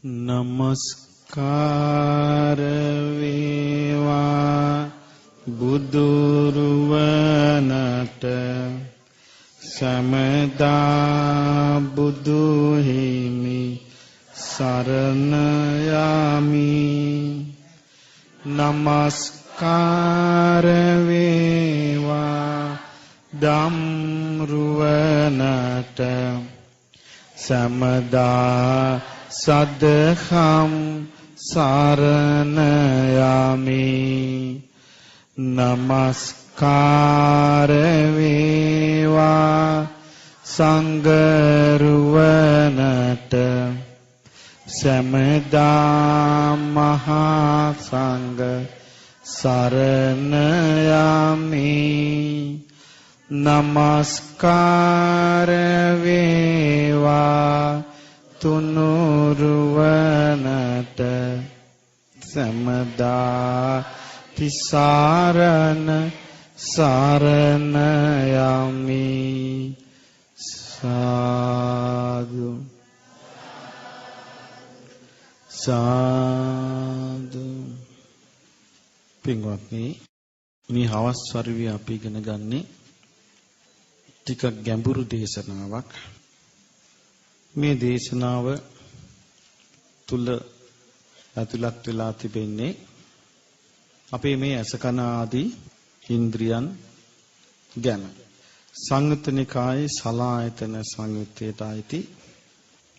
නමස්කාර වේවා බුදුරුවනට සමදා බුදු හිමි සරණ යමි. නමස්කාර වේවා ධම්රුවනට සමදා සදහම් සරණ යමි. නමස්කාර වේවා සංඝරුවනට සමදා මහා සංඝ සරණ යමි. නමස්කාර වේවා තුනුරුවනට සමදා තිසරණ සරණ යමි. සාදු සාදු. පින්වත්නි, මේ හවස් වරුවේ අපි ඉගෙන ගන්නේ ටිකක් ගැඹුරු දේශනාවක්. මේ දේශනාව තුල ඇතුළත් වෙලා තිබෙන්නේ අපේ මේ අසකන ආදී ඉන්ද්‍රියන් ගැන. සංයුත්ත නිකායේ සලායතන සංයුත්තේට අයිති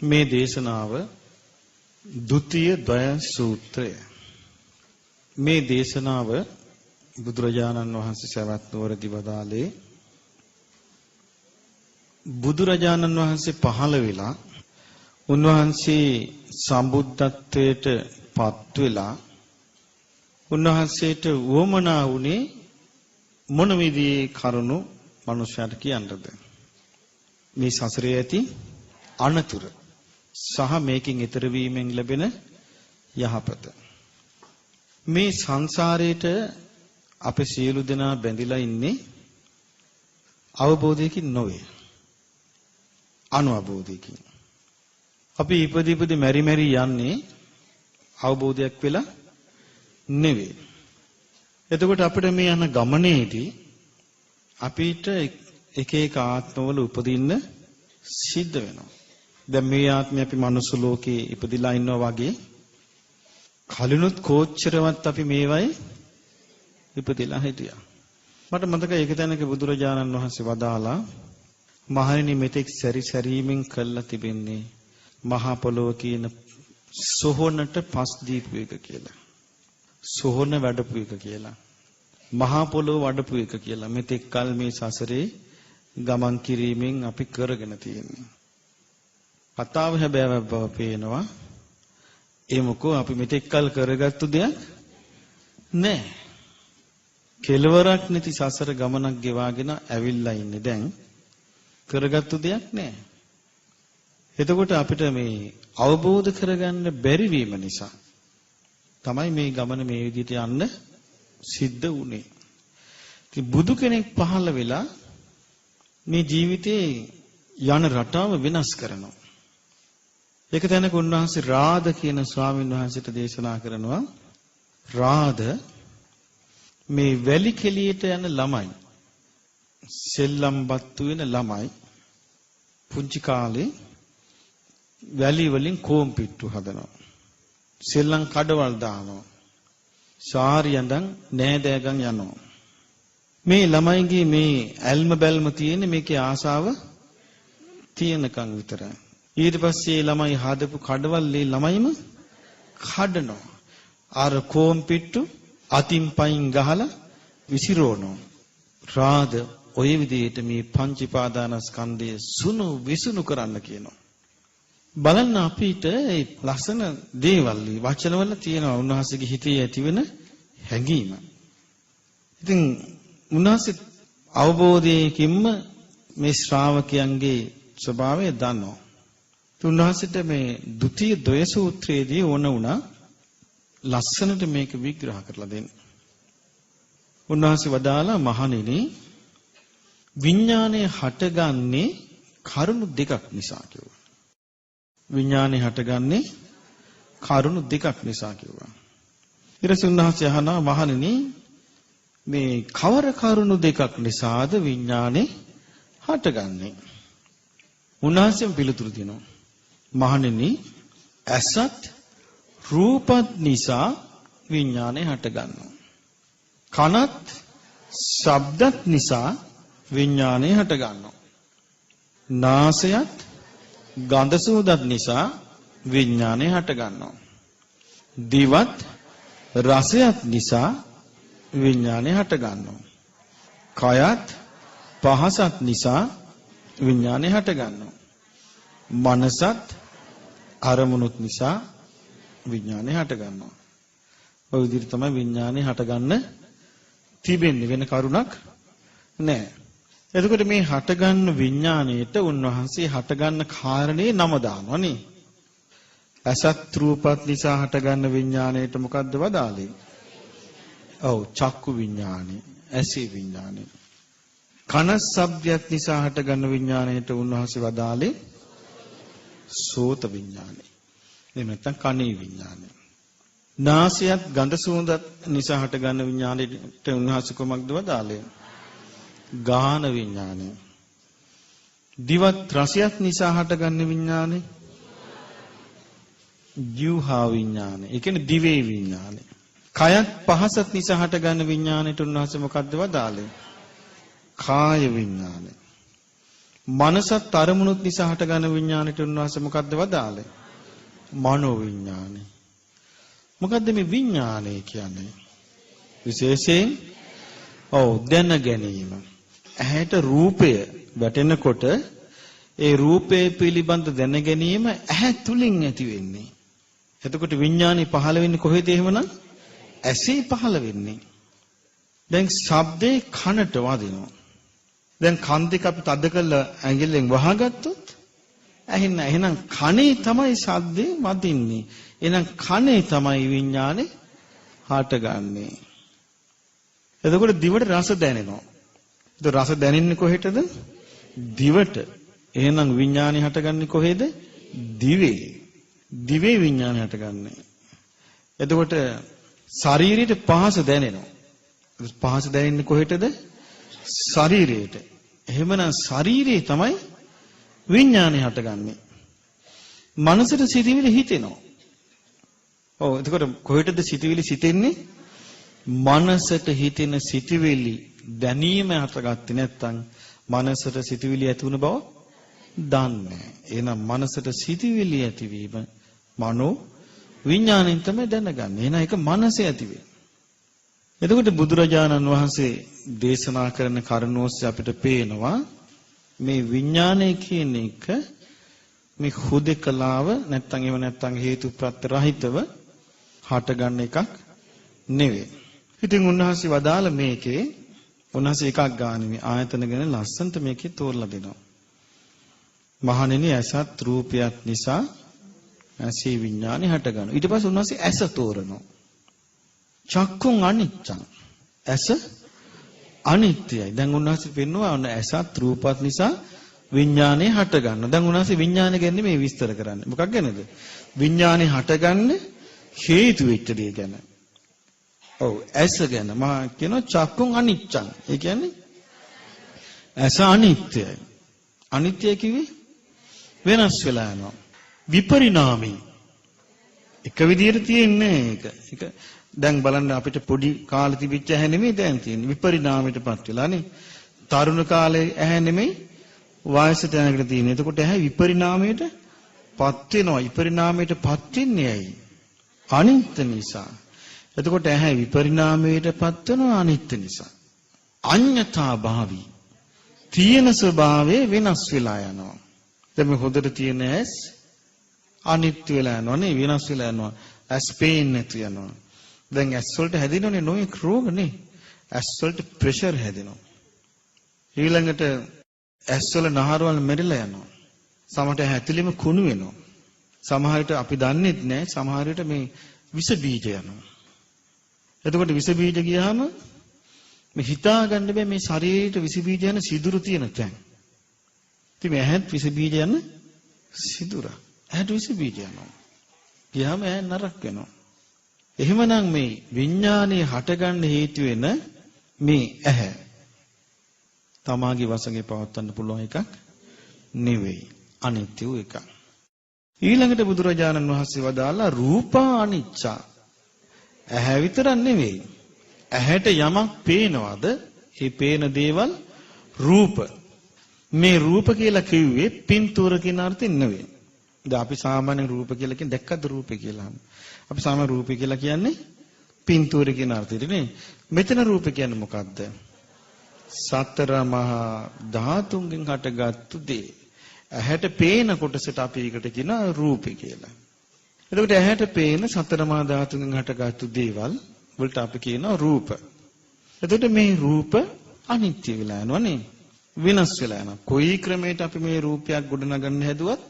මේ දේශනාව ဒုတိယ ද්වය සූත්‍රය. මේ දේශනාව බුදුරජාණන් වහන්සේ සවැත් නුවරදී වදාළේ බුදුරජාණන් වහන්සේ පහළ වෙලා උන්වහන්සේ සම්බුද්ධත්වයට පත් වෙලා උන්වහන්සේට වොමනා වුණේ මොන විදිහේ කරුණු මනුෂ්‍යයට කියන්නද? මේ සසරේ ඇති අනතුරු සහ මේකෙන් ඈතර වීමෙන් ලැබෙන යහපත. මේ සංසාරේට අපේ සියලු දෙනා බැඳිලා ඉන්නේ අවබෝධයකින් නොවේ, අනුඅබෝධයකින්. අපි ඉපදි මෙරි යන්නේ අවබෝධයක් වෙලා නෙවෙයි. එතකොට අපිට මේ යන ගමනේදී අපිට එක එක ආත්මවල උපදින්න සිද්ධ වෙනවා. දැන් මේ ආත්මේ අපි මනුස්ස ලෝකේ ඉපදිලා ඉන්නවා වගේ කලිනුත් කෝච්චරවත් අපි මේවයි ඉපදිලා හිටියා. මට මතකයි එක තැනක බුදුරජාණන් වහන්සේ වදාලා මහණෙනි මෙතෙක් සැරිසැරීමෙන් කළා තිබෙන්නේ මහා පොළොව කියන සොහොනට පස් දීපු එක කියලා. සොහොන වැඩපු එක කියලා. මහා පොළොව වඩපු එක කියලා. මෙතෙක් කල් මේ සසරේ ගමන් කිරීමෙන් අපි කරගෙන තියෙන්නේ. කතාව හැබෑව බව පේනවා. ඒ මොකෝ අපි මෙතෙක් කල් කරගත්තු දෙයක් නෑ. කෙලවරක් නැති සසර ගමනක් ගෙවාගෙන ඇවිල්ලා ඉන්නේ දැන්. කරගත්තු දෙයක් නෑ. එතකොට අපිට මේ අවබෝධ කරගන්න බැරි වීම නිසා තමයි මේ ගමන මේ විදිහට යන්න සිද්ධ වුනේ. ඉතින් බුදු කෙනෙක් පහළ වෙලා මේ ජීවිතේ යන රටාව වෙනස් කරනවා. ඒක තැනක උන්වහන්සේ රාද කියන ස්වාමීන් වහන්සේට දේශනා කරනවා. රාද මේ වැලි කෙලියට යන ළමයි, සෙල්ලම්පත්තු වෙන ළමයි පුංචි කාලේ වැලි වලින් කෝම්පිට්ටු හදනවා. සෙල්ලම් කඩවල් දානවා. සාරි යඳන් නෑදෑගන් යනවා. මේ ළමයිගේ මේ ඇල්ම බැල්ම තියෙන්නේ මේකේ ආසාව තියෙනකන් විතරයි. ඊට පස්සේ ළමයි හදපු කඩවල් ළමයිම කඩනවා. අර කෝම්පිට්ටු අතින් පයින් ගහලා විසිරෝනවා. රාද ඔය විදිහට මේ පංචීපාදානස්කන්ධය සුණු විසුණු කරන්න කියනවා. බලන්න අපිට මේ ලස්සන දේවල් වචනවල තියෙනවා උන්වහන්සේගේ හිතේ ඇතිවෙන හැඟීම. ඉතින් උන්වහන්සේ අවබෝධයකින්ම මේ ශ්‍රාවකයන්ගේ ස්වභාවය දන්නවා. උන්වහන්සේට මේ ဒုတိယ ද්වය සූත්‍රයේදී ඕන වුණා ලස්සනට මේක විග්‍රහ කරලා දෙන්න. උන්වහන්සේ වදාලා මහණෙනි විඥානය හටගන්නේ කරුණු දෙකක් නිසා කිව්වා. විඥානය හටගන්නේ කරුණු දෙකක් නිසා කිව්වා. ඊට පස්සේ උන්වහන්සේ අහනවා මහණෙනි මේ කවර කරුණු දෙකක් නිසාද විඥානේ හටගන්නේ? උන්වහන්සේම පිළිතුරු දෙනවා. මහණෙනි ඇසත් රූපත් නිසා විඥානේ හටගන්නවා. කනත් ශබ්දත් නිසා විඥානේ හටගන්නවා. නාසයත් ගන්ධ සුවඳත් නිසා විඥානේ හටගන්නවා. දිවත් රසයත් නිසා විඥානේ හටගන්නවා. කයත් පහසත් නිසා විඥානේ හටගන්නවා. මනසත් අරමුණුත් නිසා විඥානේ හටගන්නවා. ඔය විදිහට තමයි විඥානේ හටගන්න තිබෙන්නේ, වෙන කරුණක් නැහැ. එතකොට මේ හටගන්න විඥාණයට උන්වහන්සේ හටගන්න කාරණේ නම දානවා නේ. අසත් රූපත් නිසා හටගන්න විඥාණයට මොකද්ද වදාළේ? ඔව් චක්කු විඥානෙ, ඇසී විඥානෙ. කන ශබ්දයක් නිසා හටගන්න විඥාණයට උන්වහන්සේ වදාළේ සෝත විඥානෙ. එහෙම නැත්නම් කනේ විඥානය. නාසයත් ගඳ සුවඳත් නිසා හටගන්න විඥාණයට උන්වහන්සේ කොමක්ද වදාළේ? ගාහන විඥානය. දිවත් රසයත් නිසා හටගන්න විඥානය ජීවහා විඥානය. ඒ කියන්නේ දිවේ විඥානය. කයත් පහසත් නිසා හටගන්න විඥාණයට උන්වහන්සේ මොකද්ද වදාළේ? කාය විඥානය. මනසත් අරමුණුත් නිසා හටගන්න විඥාණයට උන්වහන්සේ මොකද්ද වදාළේ? මනෝ විඥානය. මොකද්ද මේ විඥානය කියන්නේ? විශේෂයෙන් දැන ගැනීම. ඇහැට රූපය වැටෙනකොට ඒ රූපය පිළිබඳ දැන ගැනීම ඇහැ තුලින් ඇති වෙන්නේ. එතකොට විඥානය පහළ වෙන්නේ කොහෙද එහෙමනම්? ඇසේ පහළ වෙන්නේ. දැන් ශබ්දේ කනට වදිනවා. දැන් කන් දෙක අපි තද කරලා ඇඟිල්ලෙන් වහගත්තොත් ඇහෙන්නේ. එහෙනම් කනේ තමයි ශබ්දේ වදින්නේ. එහෙනම් කනේ තමයි විඥානේ හටගන්නේ. එතකොට දිවට රස දැනෙනවා. ඒක රස දැනෙන්නේ කොහෙටද? දිවට. එහෙනම් විඥානේ හටගන්නේ කොහෙද? දිවේ. දිවේ විඥානේ හටගන්නේ. එතකොට ශරීරයට පහස දැනෙනවා. පහස දැනෙන්නේ කොහෙටද? ශරීරයට. එහෙමනම් ශරීරයේ තමයි විඥානේ හටගන්නේ. මනසට සිතිවිලි හිතෙනවා. එතකොට කොහෙටද සිතිවිලි සිතෙන්නේ? මනසට හිතෙන සිතිවිලි දැනීම හටගත්තේ නැත්නම් මනසට සිතිවිලි ඇති වුණ බව දන්නේ නැහැ. එහෙනම් මනසට සිතිවිලි ඇතිවීම මනෝ විඥාණයෙන් තමයි දැනගන්නේ. එහෙනම් ඒක මනසේ ඇති වෙන්නේ. එතකොට බුදුරජාණන් වහන්සේ දේශනා කරන කරුණෝස්සේ අපිට පේනවා මේ විඥානය කියන එක මේ හුදකලාව නැත්නම් ඒව නැත්නම් හේතු ප්‍රත්‍ය රහිතව හටගන්න එකක් නෙවෙයි. ඉතින් උන්වහන්සේ වදාළ මේකේ උන්වහන්සේ එකක් ගන්න මේ ආයතන ගැන ලස්සන්ට මේකේ තෝරලා දෙනවා. මහණෙනි ඇසත් රූපයක් නිසා ඇසී විඥානේ හටගන්නවා. ඊට පස්සේ උන්වහන්සේ ඇස තෝරනවා. චක්කුං අනිච්චං. ඇස අනිත්‍යයි. දැන් උන්වහන්සේ පෙන්නවා ඔන්න ඇසත් රූපත් නිසා විඥානේ හටගන්නවා. දැන් උන්වහන්සේ විඥානය ගැන මේ විස්තර කරන්නේ. මොකක් ගැනද? විඥානේ හටගන්න හේතු වෙච්ච දේ ගැන. ඇස ගැන මා කියනවා චක්කුං අනිච්චං. ඒ කියන්නේ ඇස අනිත්‍යයි. අනිත්‍ය කිව්වේ වෙනස් වෙලා යනවා. විපරිණාමී. එක විදියට තියෙන්නේ ඒක. දැන් බලන්න අපිට පොඩි කාලේ තිබිච්ච ඇහැ නෙමෙයි දැන් තියෙන්නේ. විපරිණාමයටපත් වෙලානේ. තරුණ කාලේ ඇහැ නෙමෙයි වයසට යනකට තියෙන්නේ. එතකොට ඇහැ විපරිණාමයටපත් වෙනවා. විපරිණාමයටපත් වෙන්නේ ඇයි? අනිත්‍ය නිසා. එතකොට ඇහැ විපරිණාමයටපත් වෙනවා අනිත්‍ය නිසා. අඤ්ඤතා භාවී. තියෙන ස්වභාවය වෙනස් වෙලා යනවා. දැන් මේ හොදට තියෙන ඇස් අනිත්‍ය වෙලා යනවා නේ, වෙනස් වෙලා යනවා. ඇස් පේන්නේ නැතු යනවා. දැන් ඇස් වලට හැදෙනවනේ නොයෙක් රෝග නේ. ඇස් වලට ප්‍රෙෂර් හැදෙනවා. ඊළඟට ඇස් වල නහරවල් මෙරිලා යනවා. සමහරට ඇතුළෙම කුණු වෙනවා. සමහරට අපි දන්නේ නැහැ, සමහර විට මේ විස බීජ යනවා. එතකොට විස බීජ ගියාම මේ හිතා ගන්න බෑ මේ ශරීරයට විස බීජ යන සිදුරු තියෙන තැන්. ඉතින් ඇහත් විස බීජ යන සිදුර. ඇහට විස බීජ යනවා. ගියාම ඇහැ නරක වෙනවා. එහෙමනම් මේ විඥානේ හටගන්න හේතු වෙන මේ ඇහැ තමාගේ වශයෙන් පවත්වන්න පුළුවන් එකක් නෙවෙයි. අනිත්‍ය වූ එකක්. ඊළඟට බුදුරජාණන් වහන්සේ වදාලා රූපා අනිච්චා. ඇහැ විතරක් නෙවෙයි. ඇහැට යමක් පේනවද? ඒ පේන දේවල් රූප. මේ රූප කියලා කිව්වේ පින්තූර කියන අර්ථයෙන් නෙවෙයි. දැන් අපි සාමාන්‍ය රූප කියලා කියන්නේ දැක්කද රූපේ කියලා. අපි සාමාන්‍ය රූපේ කියලා කියන්නේ පින්තූර කියන අර්ථයට නේ. මෙතන රූප කියන්නේ මොකද්ද? සතර මහා ධාතුන්ගෙන් හටගත්තු දේ. ඇහැට පේන කොටසට අපි ඒකට කියනවා රූපේ කියලා. එතකොට ඇහැට පේන සතර මහා ධාතුන්ගෙන් හටගත්තු දේවල් වලට අපි කියනවා රූප. එතකොට මේ රූප අනිත්‍ය වෙලා යනවා නේ. වෙනස් වෙලා යනවා. කොයි ක්‍රමයකට අපි මේ රූපයක් ගොඩනගන්න හැදුවත්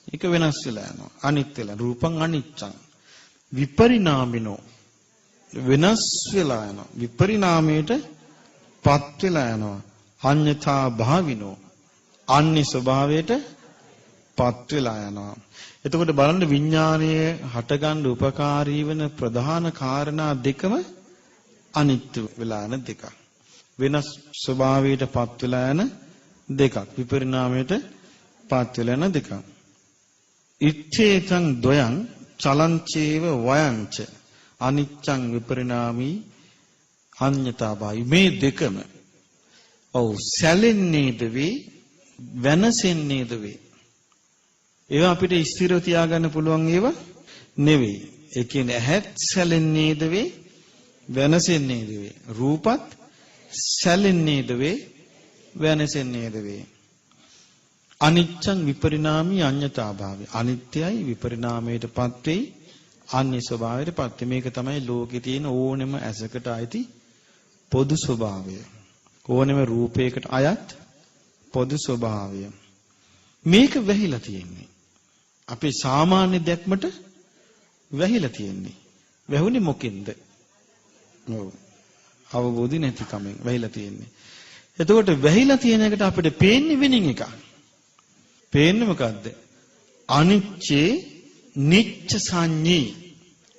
ඒක වෙනස් වෙලා යනවා. අනිත්‍ය වෙලා. රූපං අනිච්චං. විපරිණාමිනෝ. වෙනස් වෙලා යනවා. විපරිණාමයට පත් වෙලා යනවා. අඤ්ඤතා භාවිනෝ. අන්‍ය ස්වභාවයට පත් වෙලා යනවා. එතකොට බලන්න විඥානයේ හටගන්න උපකාරී වෙන ප්‍රධාන කාරණා දෙකම අනිත්‍ය වෙලා යන දෙකක්. වෙනස් ස්වභාවයට පත් වෙලා යන දෙකක්. විපරිණාමයට පත් වෙලා යන දෙකක්. ඉච්ඡේතං ද්වයං චලංචේව වයංච අනිච්ඡං විපරිණාමී අඤ්ඤතාවයි. මේ දෙකම සැලෙන්නේද වේ වෙනසෙන්නේද වේ. ඒවා අපිට ස්ථිරව තියාගන්න පුළුවන් ඒවා නෙවෙයි. ඒ කියන්නේ ඇහත් සැලෙන්නේද වේ වෙනසෙන්නේද වේ. රූපත් සැලෙන්නේද වේ වෙනසෙන්නේද වේ. අනිච්චං විපරිණාමී අඤ්ඤතාභාවය. අනිත්‍යයි විපරිණාමයටපත් වෙයි අන්‍ය ස්වභාවයටපත් වෙයි. මේක තමයි ලෝකේ තියෙන ඕනෙම ඇසකට අයිති පොදු ස්වභාවය. ඕනෙම රූපයකට අයත් පොදු ස්වභාවය. මේක වැහිලා තියෙන්නේ. අපේ සාමාන්‍ය දැක්මට වැහිලා තියෙන්නේ. වැහුනේ මොකෙන්ද? අවබෝධි නැතිකමෙන් වැහිලා තියෙන්නේ. එතකොට වැහිලා තියෙන එකට අපිට පේන්නේ වෙනින් එකක්. පේන්නේ මොකද්ද? අනිච්චේ නිච්ච සංඤී.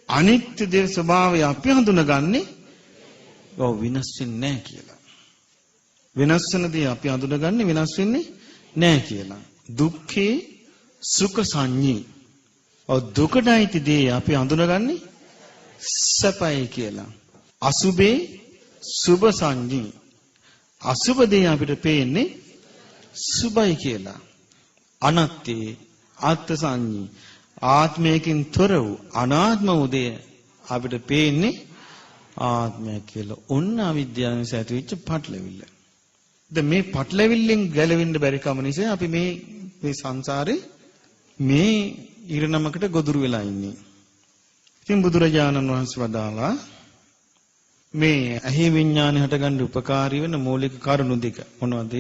අනිත්‍ය දේ ස්වභාවය අපි හඳුනගන්නේ විනාශ වෙන්නේ නැහැ කියලා. වෙනස් වෙන දේ අපි හඳුනගන්නේ වෙනස් වෙන්නේ නැහැ කියලා. දුක්ඛේ සුඛ සංඤී. දුකටයි දේ අපි හඳුනගන්නේ සැපයි කියලා. අසුභේ සුභ සංඤී. අසුභ දේ අපිට පේන්නේ සුභයි කියලා. අනත්තේ ආත්ම සංඤී. ආත්මයකින් තොර වූ අනාත්ම උදේ අපිට පේන්නේ ආත්මය කියලා. ඔන්න අවිද්‍යාවෙන් ඇතිවෙච්ච පටලවිල්ල. දැන් මේ පටලවිල්ලෙන් ගැලවෙන්න බැරි කම නිසා අපි මේ සංසාරේ මේ ඉරණමකට ගොදුරු වෙලා ඉන්නේ. ඉතින් බුදුරජාණන් වහන්සේ වදාලා මේ ඇහි විඥානේ හටගන්න උපකාරී වෙන මූලික කරුණු දෙක මොනවද?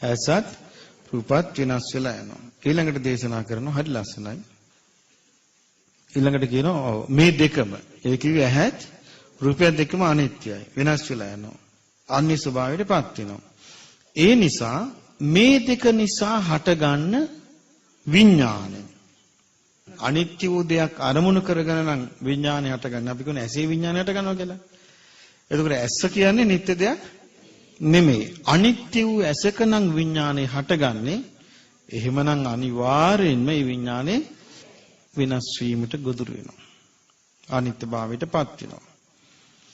ඇසත් රූපත් වෙනස් වෙලා යනවා. ඊළඟට දේශනා කරනවා හරි ලස්සනයි. ඊළඟට කියනවා මේ දෙකම ඒ කිව්වේ ඇහත් රූපයත් දෙකම අනිත්‍යයි. වෙනස් වෙලා යනවා. අන්‍ය ස්වභාවයටපත් වෙනවා. ඒ නිසා මේ දෙක නිසා හටගන්න විඥානය අනිත්‍ය වූ දෙයක් අරමුණු කරගෙන නම් විඥානය හටගන්න. අපි කියන ඇසේ විඥානය හටගන්නවා කියලා. එතකොට ඇස කියන්නේ නිත්‍ය දෙයක් නෙමෙයි. අනිත්‍ය වූ ඇසක නම් විඥානය හටගන්නේ. එහෙමනම් අනිවාර්යෙන්ම මේ විඥානේ විනාශ වීමට ගොදුරු වෙනවා. අනිත්‍ය භාවයටපත් වෙනවා.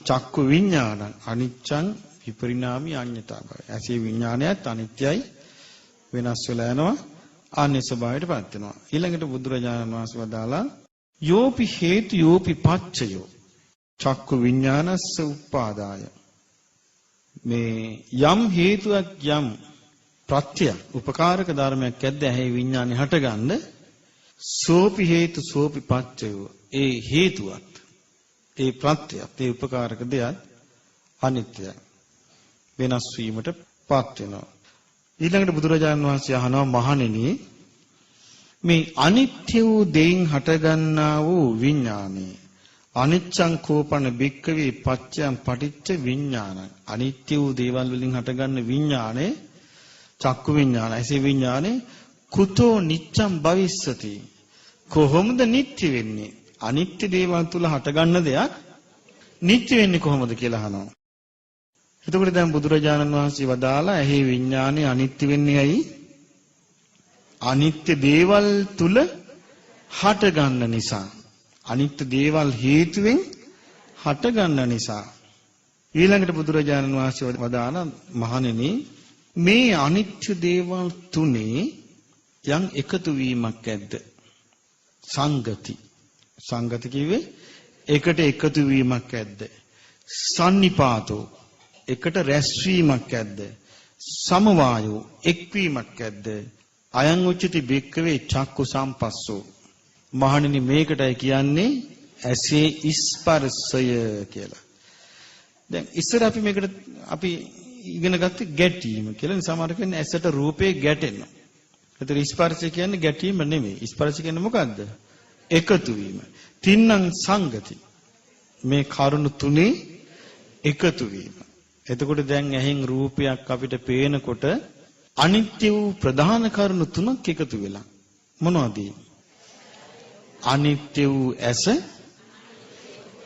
චක්කු විඥානං අනිච්චං විපරිණාමී අඤ්ඤතාවය. ඇසේ විඥානයත් අනිත්‍යයි වෙනස් වෙලා යනවා අන්‍ය ස්වභාවයටපත් වෙනවා. ඊළඟට බුදුරජාණන් වහන්සේ වදාලා යෝපි හේතු යෝපි පච්චයෝ චක්කු විඥානස්ස උප්පාදාය. මේ යම් හේතුවක් යම් ප්‍රත්‍යක් උපකාරක ධර්මයක් ඇද්ද ඇහි විඥානේ හටගන්න සෝපි හේතු සෝපි පච්චයෝ. ඒ හේතුවත් ඒ ප්‍රත්‍යයත් ඒ උපකාරක දෙයක් අනිත්‍යයි වෙනස් වීමටපත් වෙනවා. ඊළඟට බුදුරජාණන් වහන්සේ අහනවා මහණෙනි මේ අනිත්‍ය වූ දෙයින් හටගන්නා වූ විඥානේ අනිච්ඡං කෝපන බික්කවේ පච්චයන් පටිච්ච විඥානං. අනිත්‍ය වූ දේවල් වලින් හටගන්න විඥානේ චක්කු විඥාන ඇසේ විඥානේ කුතෝ නිච්ඡං භවිස්සති කොහොමද නිට්ටය වෙන්නේ? අනිත්‍ය දේවල් තුල හටගන්න දෙයක් නිට්ටය වෙන්නේ කොහොමද කියලා අහනවා. එතකොට දැන් බුදුරජාණන් වහන්සේ වදාලා ඇහි විඥානේ අනිත්‍ය වෙන්නේ ඇයි? අනිත්‍ය දේවල් තුල හටගන්න නිසා. අනිත්‍ය දේවල් හේතුවෙන් හටගන්න නිසා. ඊළඟට බුදුරජාණන් වහන්සේ වදාලා මහණෙනි මේ අනිත්‍ය දේවල් තුනේ යම් එකතු වීමක් ඇද්ද? සංගති. සංගති කිව්වේ එකට එකතු වීමක් ඇද්ද? සන්නිපාතෝ එකට රැස්වීමක් ඇද්ද? සමවායෝ එක්වීමක් ඇද්ද? අයං උච්චති බික්කවේ චක්කු සම්පස්සෝ. මහණෙනි මේකටයි කියන්නේ ඇසේ ස්පර්ශය කියලා. දැන් ඉස්සර අපි මේකට අපි ඉගෙන ගත්තේ ගැටීම කියලා. සමහර කියන්නේ ඇසට රූපේ ගැටෙනවා. ඒතර ස්පර්ශය කියන්නේ ගැටීම නෙමෙයි. ස්පර්ශ කියන්නේ මොකද්ද? එකතු වීම. තින්නම් සංගති. මේ කරුණු තුනේ එකතු වීම. එතකොට දැන් ඇහෙන් රූපයක් අපිට පේනකොට අනිත්‍ය වූ ප්‍රධාන කරුණු තුනක් එකතු වෙලා. මොනවද? අනිත්‍ය වූ ඇස,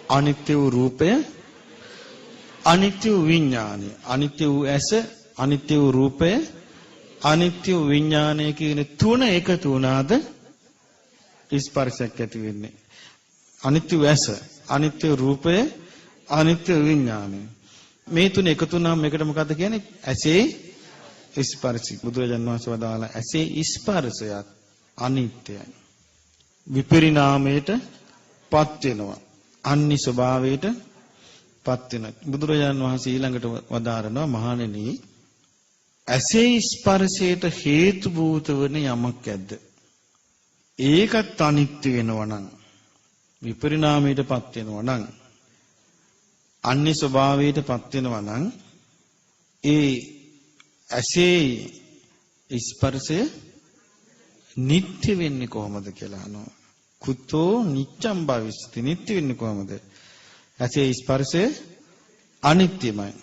අනිත්‍ය වූ රූපය, අනිත්‍ය වූ විඥානය. අනිත්‍ය වූ ඇස, අනිත්‍ය වූ රූපය, අනිත්‍ය වූ විඥානය කියන තුන එකතු වුණාද ස්පර්ශයක් ඇති වෙන්නේ. අනිත්‍ය වූ ඇස, අනිත්‍ය වූ රූපය, අනිත්‍ය වූ විඥානය. මේ තුන එකතු වුණාම මේකට මොකද්ද කියන්නේ? ඇසේ ස්පර්ශي. බුදුරජාණන් වහන්සේ වදාලා ඇසේ ස්පර්ශයත් අනිත්‍යයි. විපරිණාමයට පත් වෙනවා. අන්‍ය ස්වභාවයට පත් වෙනවා. බුදුරජාණන් වහන්සේ ඊළඟට වදාරනවා මහණෙනි ඇසේ ස්පර්ශයට හේතු භූත වන යමක් ඇද්ද? ඒකත් අනිත්‍ය වෙනවා නම් විපරිණාමයට පත් වෙනවා නම් අන්‍ය ස්වභාවයට පත් වෙනවා නම් ඒ ඇසේ ස්පර්ශය නිට්ටය වෙන්නේ කොහොමද කියලා අහනවා. කුතෝ නිච්ඡම් භවිස්සති. නිට්ටය වෙන්නේ කොහොමද? ඇසේ ස්පර්ශය අනිත්‍යමයි.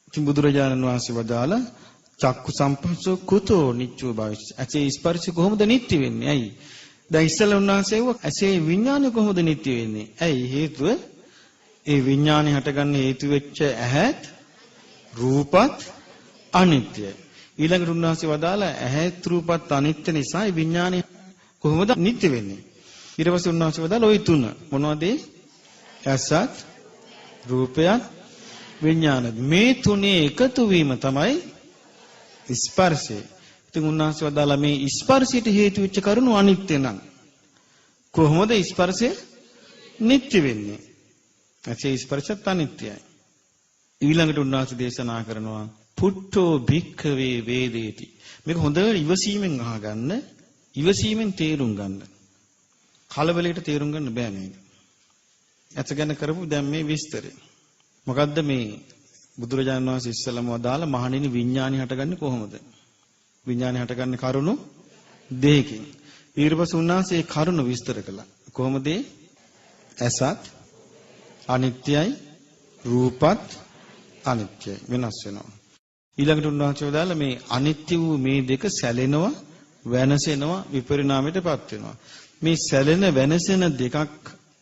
ඉතින් බුදුරජාණන් වහන්සේ වදාලා චක්කු සම්පස්සෝ කුතෝ නිච්ඡෝ භවිස්සති. ඇසේ ස්පර්ශය කොහොමද නිට්ටය වෙන්නේ? ඇයි? දැන් ඉස්සෙල්ලා උන්වහන්සේ කිව්වා ඇසේ විඥානය කොහොමද නිට්ටය වෙන්නේ? ඇයි? හේතුව ඒ විඥානය හටගන්න හේතු වෙච්ච ඇහත් රූපත් අනිත්‍යයි. ඊළඟට උන්වහන්සේ වදාලා ඇහත් රූපත් අනිත්‍ය නිසා ඒ විඥානය කොහොමද නිට්ටය වෙන්නේ? ඊට පස්සේ උන්වහන්සේ වදාලා ওই තුන මොනවද? ඇසත් රූපයත් විඥානත්. මේ තුනේ එකතු වීම තමයි ස්පර්ශය. ඉතින් උන්වහන්සේ වදාලා මේ ස්පර්ශයට හේතු වෙච්ච කරුණු අනිත්‍ය නම් කොහොමද ස්පර්ශය නිට්ටය වෙන්නේ? ඇසේ ස්පර්ශත් අනිත්‍යයි. ඊළඟට උන්වහන්සේ දේශනා කරනවා පුට්ඨෝ භික්ඛවේ වේදේති. මේක හොඳට ඉවසීමෙන් අහගන්න, ඉවසීමෙන් තේරුම් ගන්න. කලබලයට තේරුම් ගන්න බෑ මේක. ඇත්ත ගැන කරපු දැන් මේ විස්තරය. මොකද්ද මේ බුදුරජාණන් වහන්සේ ඉස්සලම වදාළ මහණෙනි විඥානය හටගන්නේ කොහොමද? විඥානය හටගන්නේ කරුණු දෙකකින්. ඊට පස්සේ උන්වහන්සේ කරුණු විස්තර කළා. කොහොමද? ඇසත් අනිත්‍යයි, රූපත් අනිත්‍යයි, වෙනස් වෙනවා. ඊළඟට උන්වහන්සේ වදාළ මේ අනිත්‍ය වූ මේ දෙක සැලෙනවා, වෙනසෙනවා, විපරිණාමයටපත් වෙනවා. මේ සැලෙන වෙනසෙන දෙකක්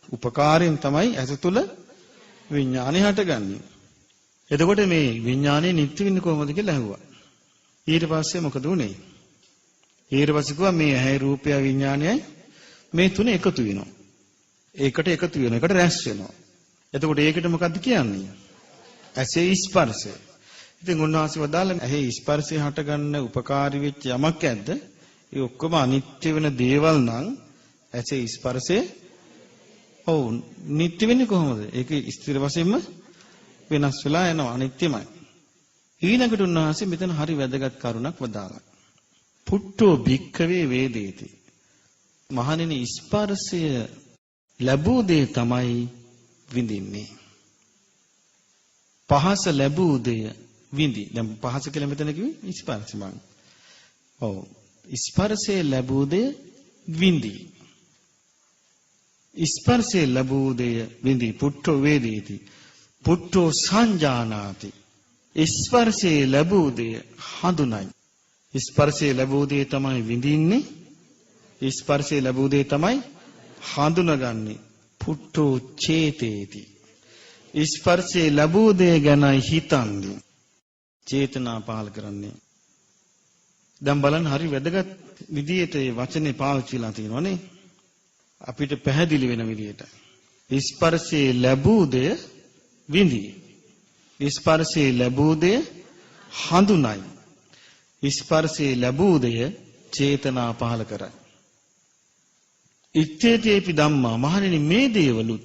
උපකාරයෙන් තමයි ඇස තුල විඥානය හටගන්නේ. එතකොට මේ විඥානය නිට්ටය වෙන්නේ කොහොමද කියලා අහුවා. ඊට පස්සේ මොකද උනේ? ඊට පස්සේ කිව්වා මේ ඇහැ රූපය විඥානයයි මේ තුන එකතු වෙනවා. ඒකට එකතු වෙනවා. ඒකට රැස් වෙනවා. එතකොට ඒකට මොකද්ද කියන්නේ? ඇසේ ස්පර්ශය. ඉතින් උන්වහන්සේ වදාළ ඇහි ස්පර්ශය හටගන්න උපකාරී වෙච්ච යමක් ඇද්ද? ඒ ඔක්කොම අනිත්‍ය වෙන දේවල් නම් ඇසේ ස්පර්ශය ඔව් නිට්ටය වෙන්නේ කොහොමද? ඒක ස්ථිර වශයෙන්ම වෙනස් වෙලා යනවා, අනිත්‍යමයි. ඊළඟට උන්වහන්සේ මෙතන හරි වැදගත් කරුණක් වදාළා. පුට්ඨෝ භික්ඛවේ වේදේති. මහණෙනි ස්පර්ශය ලැබූ දේ තමයි විඳින්නේ. පහස ලැබූ දේ විඳි. දැන් පහස කියලා මෙතන කිව්වේ ස්පර්ශ මං. ඔව්. ස්පර්ශයේ ලැබූ දේ විඳි. ස්පර්ශයේ ලැබූ දේ විඳි. පුට්ඨෝ වේදේති. පුට්ඨෝ සංජානාති. ස්පර්ශයේ ලැබූ දේ හඳුනයි. ස්පර්ශයේ ලැබූ දේ තමයි විඳින්නේ. ස්පර්ශය ලැබූ දේ තමයි හඳුනගන්නේ. පුට්ඨෝ චේතේති. ස්පර්ශය ලැබූ දේ ගැනයි හිතන්නේ. චේතනා පහල කරන්නේ. දැන් බලන්න හරි වැදගත් විදියට මේ වචනේ පාවිච්චිලා තියෙනවානේ. අපිට පැහැදිලි වෙන විදියට. ස්පර්ශය ලැබූ දේ විඳි. ස්පර්ශය ලැබූ දේ හඳුනයි. ස්පර්ශය ලැබූ දේ චේතනා පහල කරයි. ඉච්ඡේතේපි ධම්මා මහණෙනි මේ දේවලුත්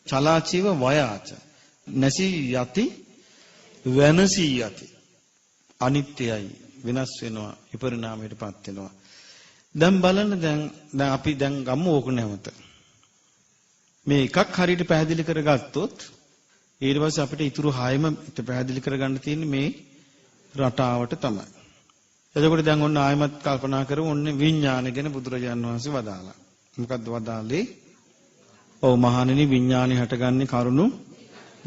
චලාචීව වයාච නැසී යති වෙනසී යති අනිත්‍යයි වෙනස් වෙනවා විපරිණාමයටපත් වෙනවා. දැන් බලන්න දැන් අපි දැන් ගමු ඕක නැවත. මේ එකක් හරියට පැහැදිලි කරගත්තොත් ඊට පස්සේ අපිට ඊටු 6ම පැහැදිලි කරගන්න තියෙන්නේ මේ රටාවට තමයි. එතකොට දැන් ඔන්න ආයමත් කල්පනා කරමු ඔන්න විඥානය ගැන බුදුරජාණන් වහන්සේ වදාලා. මොකද්ද වදාලේ? ඔව් මහණෙනි විඥානය හටගන්නේ කරුණු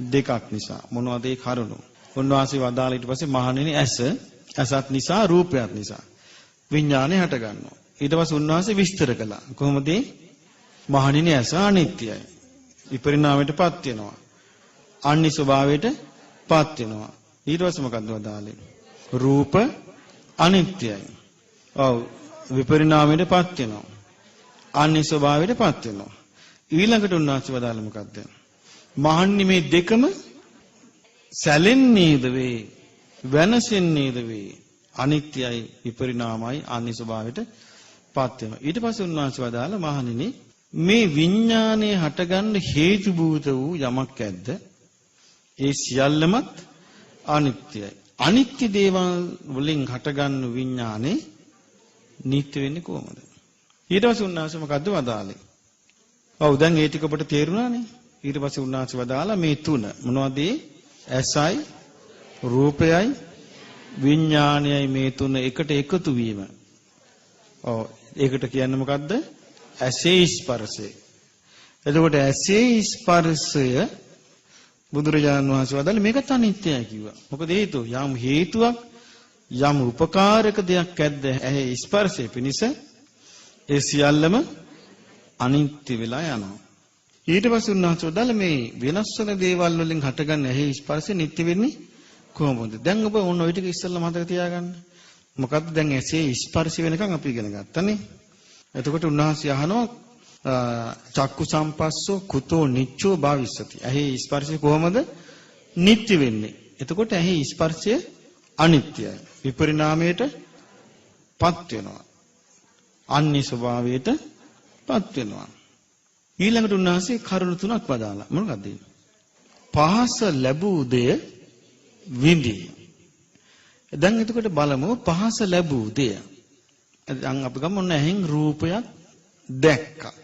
දෙකක් නිසා. මොනවද ඒ කරුණු? උන්වහන්සේ වදාලා ඊට පස්සේ මහණෙනි ඇසත් නිසා රූපයත් නිසා විඥානය හටගන්නවා. ඊට පස්සේ උන්වහන්සේ විස්තර කළා. කොහොමද? මහණෙනි ඇස අනිත්‍යයි. විපරිණාමයටපත් වෙනවා. අන්‍ය ස්වභාවයටපත් වෙනවා. ඊට පස්සේ මොකද්ද වදාලේ? රූප අනිත්‍යයි. ඔව් විපරිණාමයටපත් වෙනවා. අන්‍ය ස්වභාවයටපත් වෙනවා. ඊළඟට උන්වහන්සේ වදාළ මොකද්ද? මහන්නි මේ දෙකම සැලෙන්නේද වේ වෙනසෙන්නේද වේ අනිත්‍යයි විපරිණාමයි අන්‍ය ස්වභාවයටපත් වෙනවා. ඊට පස්සේ උන්වහන්සේ වදාළ මහණෙනි මේ විඥානයේ හටගන්න හේතු භූත වූ යමක් ඇද්ද? ඒ සියල්ලමත් අනිත්‍යයි. අනිත්‍ය දේවල් වලින් හටගන්න විඥානේ නිට්ටය වෙන්නේ කොහොමද? ඊට පස්සේ උන්වහන්සේ මොකද්ද වදාළේ? ඔව් දැන් ඒ ටික ඔබට තේරුණානේ. ඊට පස්සේ උන්වහන්සේ වදාලා මේ තුන මොනවද? ඇසයි රූපයයි විඥානයයි මේ තුන එකට එකතු වීම. ඔව් ඒකට කියන්නේ මොකද්ද? ඇසේ ස්පර්ශය. එතකොට ඇසේ ස්පර්ශය බුදුරජාණන් වහන්සේ වදාළේ මේකත් අනිත්‍යයි කිව්වා. මොකද හේතුව? යම් හේතුවක් යම් උපකාරක දෙයක් ඇද්ද ඇහි ස්පර්ශය පිණිස ඒ සියල්ලම අනිත්‍ය වෙලා යනවා. ඊට පස්සේ උන්වහන්සේ වදාළේ මේ වෙනස් වෙන දේවල් වලින් හටගන්න ඇහි ස්පර්ශය නිට්ටය වෙන්නේ කොහොමද? දැන් ඔබ ඔන්න ওই ටික ඉස්සෙල්ලා මතක තියාගන්න. මොකද්ද දැන් ඇසේ ස්පර්ශ වෙනකන් අපි ඉගෙන ගත්තනේ. එතකොට උන්වහන්සේ අහනවා චක්කු සම්පස්සෝ කුතෝ නිච්චෝ භාවිස්සති. ඇහි ස්පර්ශය කොහොමද නිට්ටය වෙන්නේ? එතකොට ඇහි ස්පර්ශය අනිත්‍යයි. විපරිණාමයටපත් වෙනවා. අන්‍ය ස්වභාවයටපත් වෙනවා. ඊළඟට උන්වහන්සේ කරුණු තුනක් වදාලා. මොනවද? පහස ලැබූ දෙය විඳි. දැන් එතකොට බලමු පහස ලැබූ දෙය. දැන් අපි ගමු ඔන්න ඇහෙන් රූපයක් දැක්කා.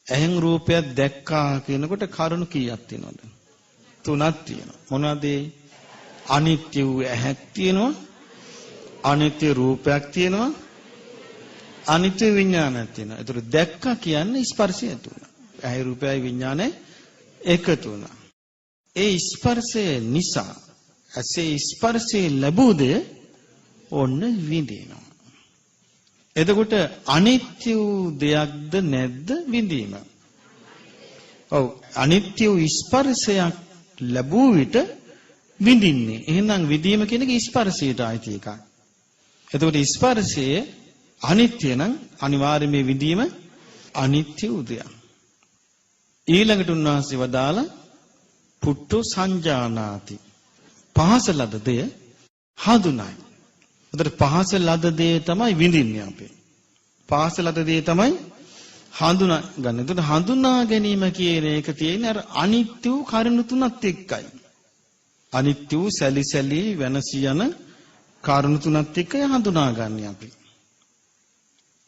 ඇහෙන් රූපයක් දැක්කා කියනකොට කරුණු කීයක් තියෙනවද? තුනක් තියෙනවා. මොනවද? අනිත්‍ය වූ ඇහක් තියෙනවා. අනිත්‍ය රූපයක් තියෙනවා. අනිත්‍ය විඥානයක් තියෙනවා. ඒතර දැක්කා කියන්නේ ස්පර්ශය තුන. ඇහි රූපයයි විඥානය එකතු වුණා. ඒ ස්පර්ශය නිසා ඇසේ ස්පර්ශය ලැබූ දෙය ඔන්න විඳිනවා. එතකොට අනිත්‍ය වූ දෙයක්ද නැද්ද විඳීම? ඔව් අනිත්‍ය වූ ස්පර්ශයක් ලැබුව විට විඳින්නේ. එහෙනම් විඳීම කියන එක ස්පර්ශයට ආйти එකක්. එතකොට ස්පර්ශය අනිත්‍ය නම් අනිවාර්යයෙන් මේ විඳීම අනිත්‍ය වූ දෙයක්. ඊළඟට උන්වහන්සේ වදාලා පුට්ඨෝ සංජානාති. පහස ලද දෙය හඳුනයි. එතකොට පහස ලද දේ තමයි විඳින්නේ අපි. පහස ලද දේ තමයි හඳුනා ගන්න. එතකොට හඳුනා ගැනීම කියන එක තියෙන්නේ අර අනිත්‍ය වූ කරුණු තුනත් එක්කයි. අනිත්‍ය වූ සැලිසැලි වෙනසී යන කරුණු තුනත් එක්කයි හඳුනාගන්නේ අපි.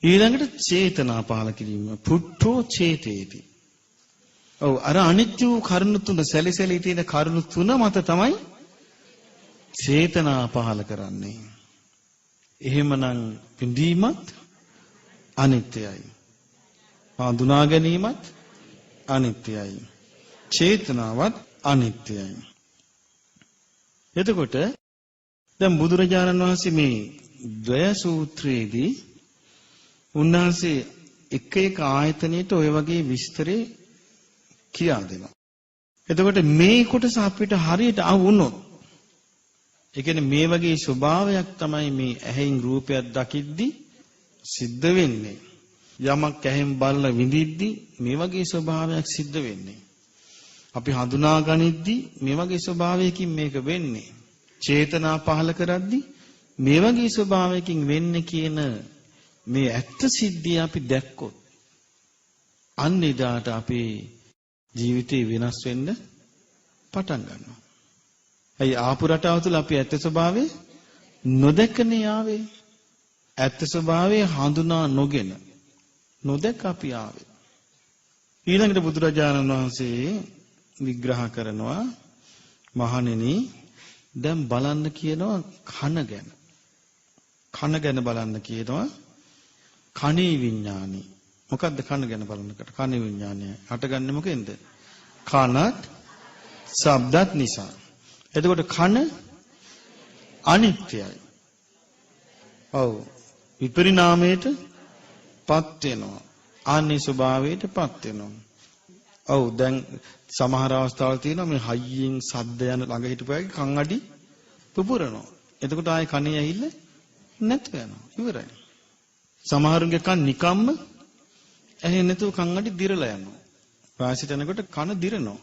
ඊළඟට චේතනා පහල කිරීම. පුට්ඨෝ චේතේති. ඔව් අර අනිත්‍ය වූ කරුණු තුන සැලිසැලි තියෙන කරුණු තුන මත තමයි චේතනා පහල කරන්නේ. එහෙමනම් විඳීමත් අනිත්‍යයි. හඳුනා ගැනීමත් අනිත්‍යයි. චේතනාවත් අනිත්‍යයි. එතකොට දැන් බුදුරජාණන් වහන්සේ මේ ද්වය සූත්‍රයේදී උන්වහන්සේ එක එක ආයතනයට ওই වගේ විස්තරේ කියා දෙනවා. එතකොට මේ කොටස අපිට හරියට වුණොත් ඒ කියන්නේ මේ වගේ ස්වභාවයක් තමයි මේ ඇහෙන් රූපයක් දකිද්දි සිද්ධ වෙන්නේ. යමක් ඇහෙන් බලලා විඳිද්දි මේ වගේ ස්වභාවයක් සිද්ධ වෙන්නේ. අපි හඳුනා ගනිද්දි මේ වගේ ස්වභාවයකින් මේක වෙන්නේ. චේතනා පහල කරද්දි මේ වගේ ස්වභාවයකින් වෙන්නේ කියන මේ ඇත්ත සිද්ධිය අපි දැක්කොත් අන්න එදාට අපේ ජීවිතේ වෙනස් වෙන්න පටන් ගන්නවා. ඇයි ආපු රටාව තුළ අපි ඇත්ත ස්වභාවය නොදැකනේ ආවේ. ඇත්ත ස්වභාවය හඳුනා නොගෙන නොදැක අපි ආවේ. ඊළඟට බුදුරජාණන් වහන්සේ විග්‍රහ කරනවා මහණෙනි දැන් බලන්න කියනවා කන ගැන. කන ගැන බලන්න කියනවා කනේ විඥානි. මොකද්ද කන ගැන බලනකොට කනේ විඥානය හටගන්නේ මොකෙන්ද? කනත් ශබ්දත් නිසා. එතකොට කන අනිත්‍යයි. ඔව් විපරිණාමයට පත් වෙනවා. ආනි ස්වභාවයට පත් වෙනවා. ඔව් දැන් සමහර අවස්ථාවල් තියෙනවා මේ හයියෙන් සද්ද යන ළඟ හිටපුවාගේ කන් අඩි පුපුරනවා. එතකොට ආයේ කනේ ඇහිල්ල නැතු වෙනවා. ඉවරයි. සමහරුන්ගේ කන් නිකම්ම ඇහෙන්නේ නැතුව කන් අඩි දිරලා යනවා. වාසිත යනකොට කන දිරනවා.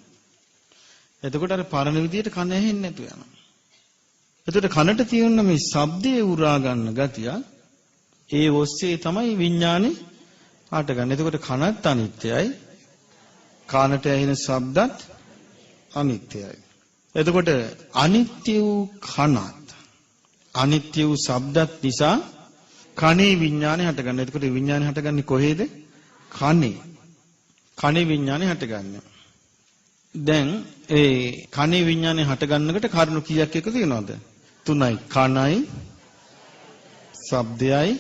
එතකොට අර පරණ විදියට කන ඇහෙන්නේ නැතු යනවා. එතකොට කනට තියෙන මේ ශබ්දයේ උරා ගන්න ගතිය ඒ ඔස්සේ තමයි විඥානේ හටගන්නේ. එතකොට කනත් අනිත්‍යයි. කනට ඇහෙන ශබ්දත් අනිත්‍යයි. එතකොට අනිත්‍ය වූ කනත් අනිත්‍ය වූ ශබ්දත් නිසා කනේ විඥානේ හටගන්නේ. එතකොට විඥානේ හටගන්නේ කොහේද? කනේ. කනේ විඥානේ හටගන්නේ. දැන් ඒ කනේ විඥානේ හටගන්නකොට කරුණු කීයක් එකතු වෙනවද? 3යි. කනයි ශබ්දයයි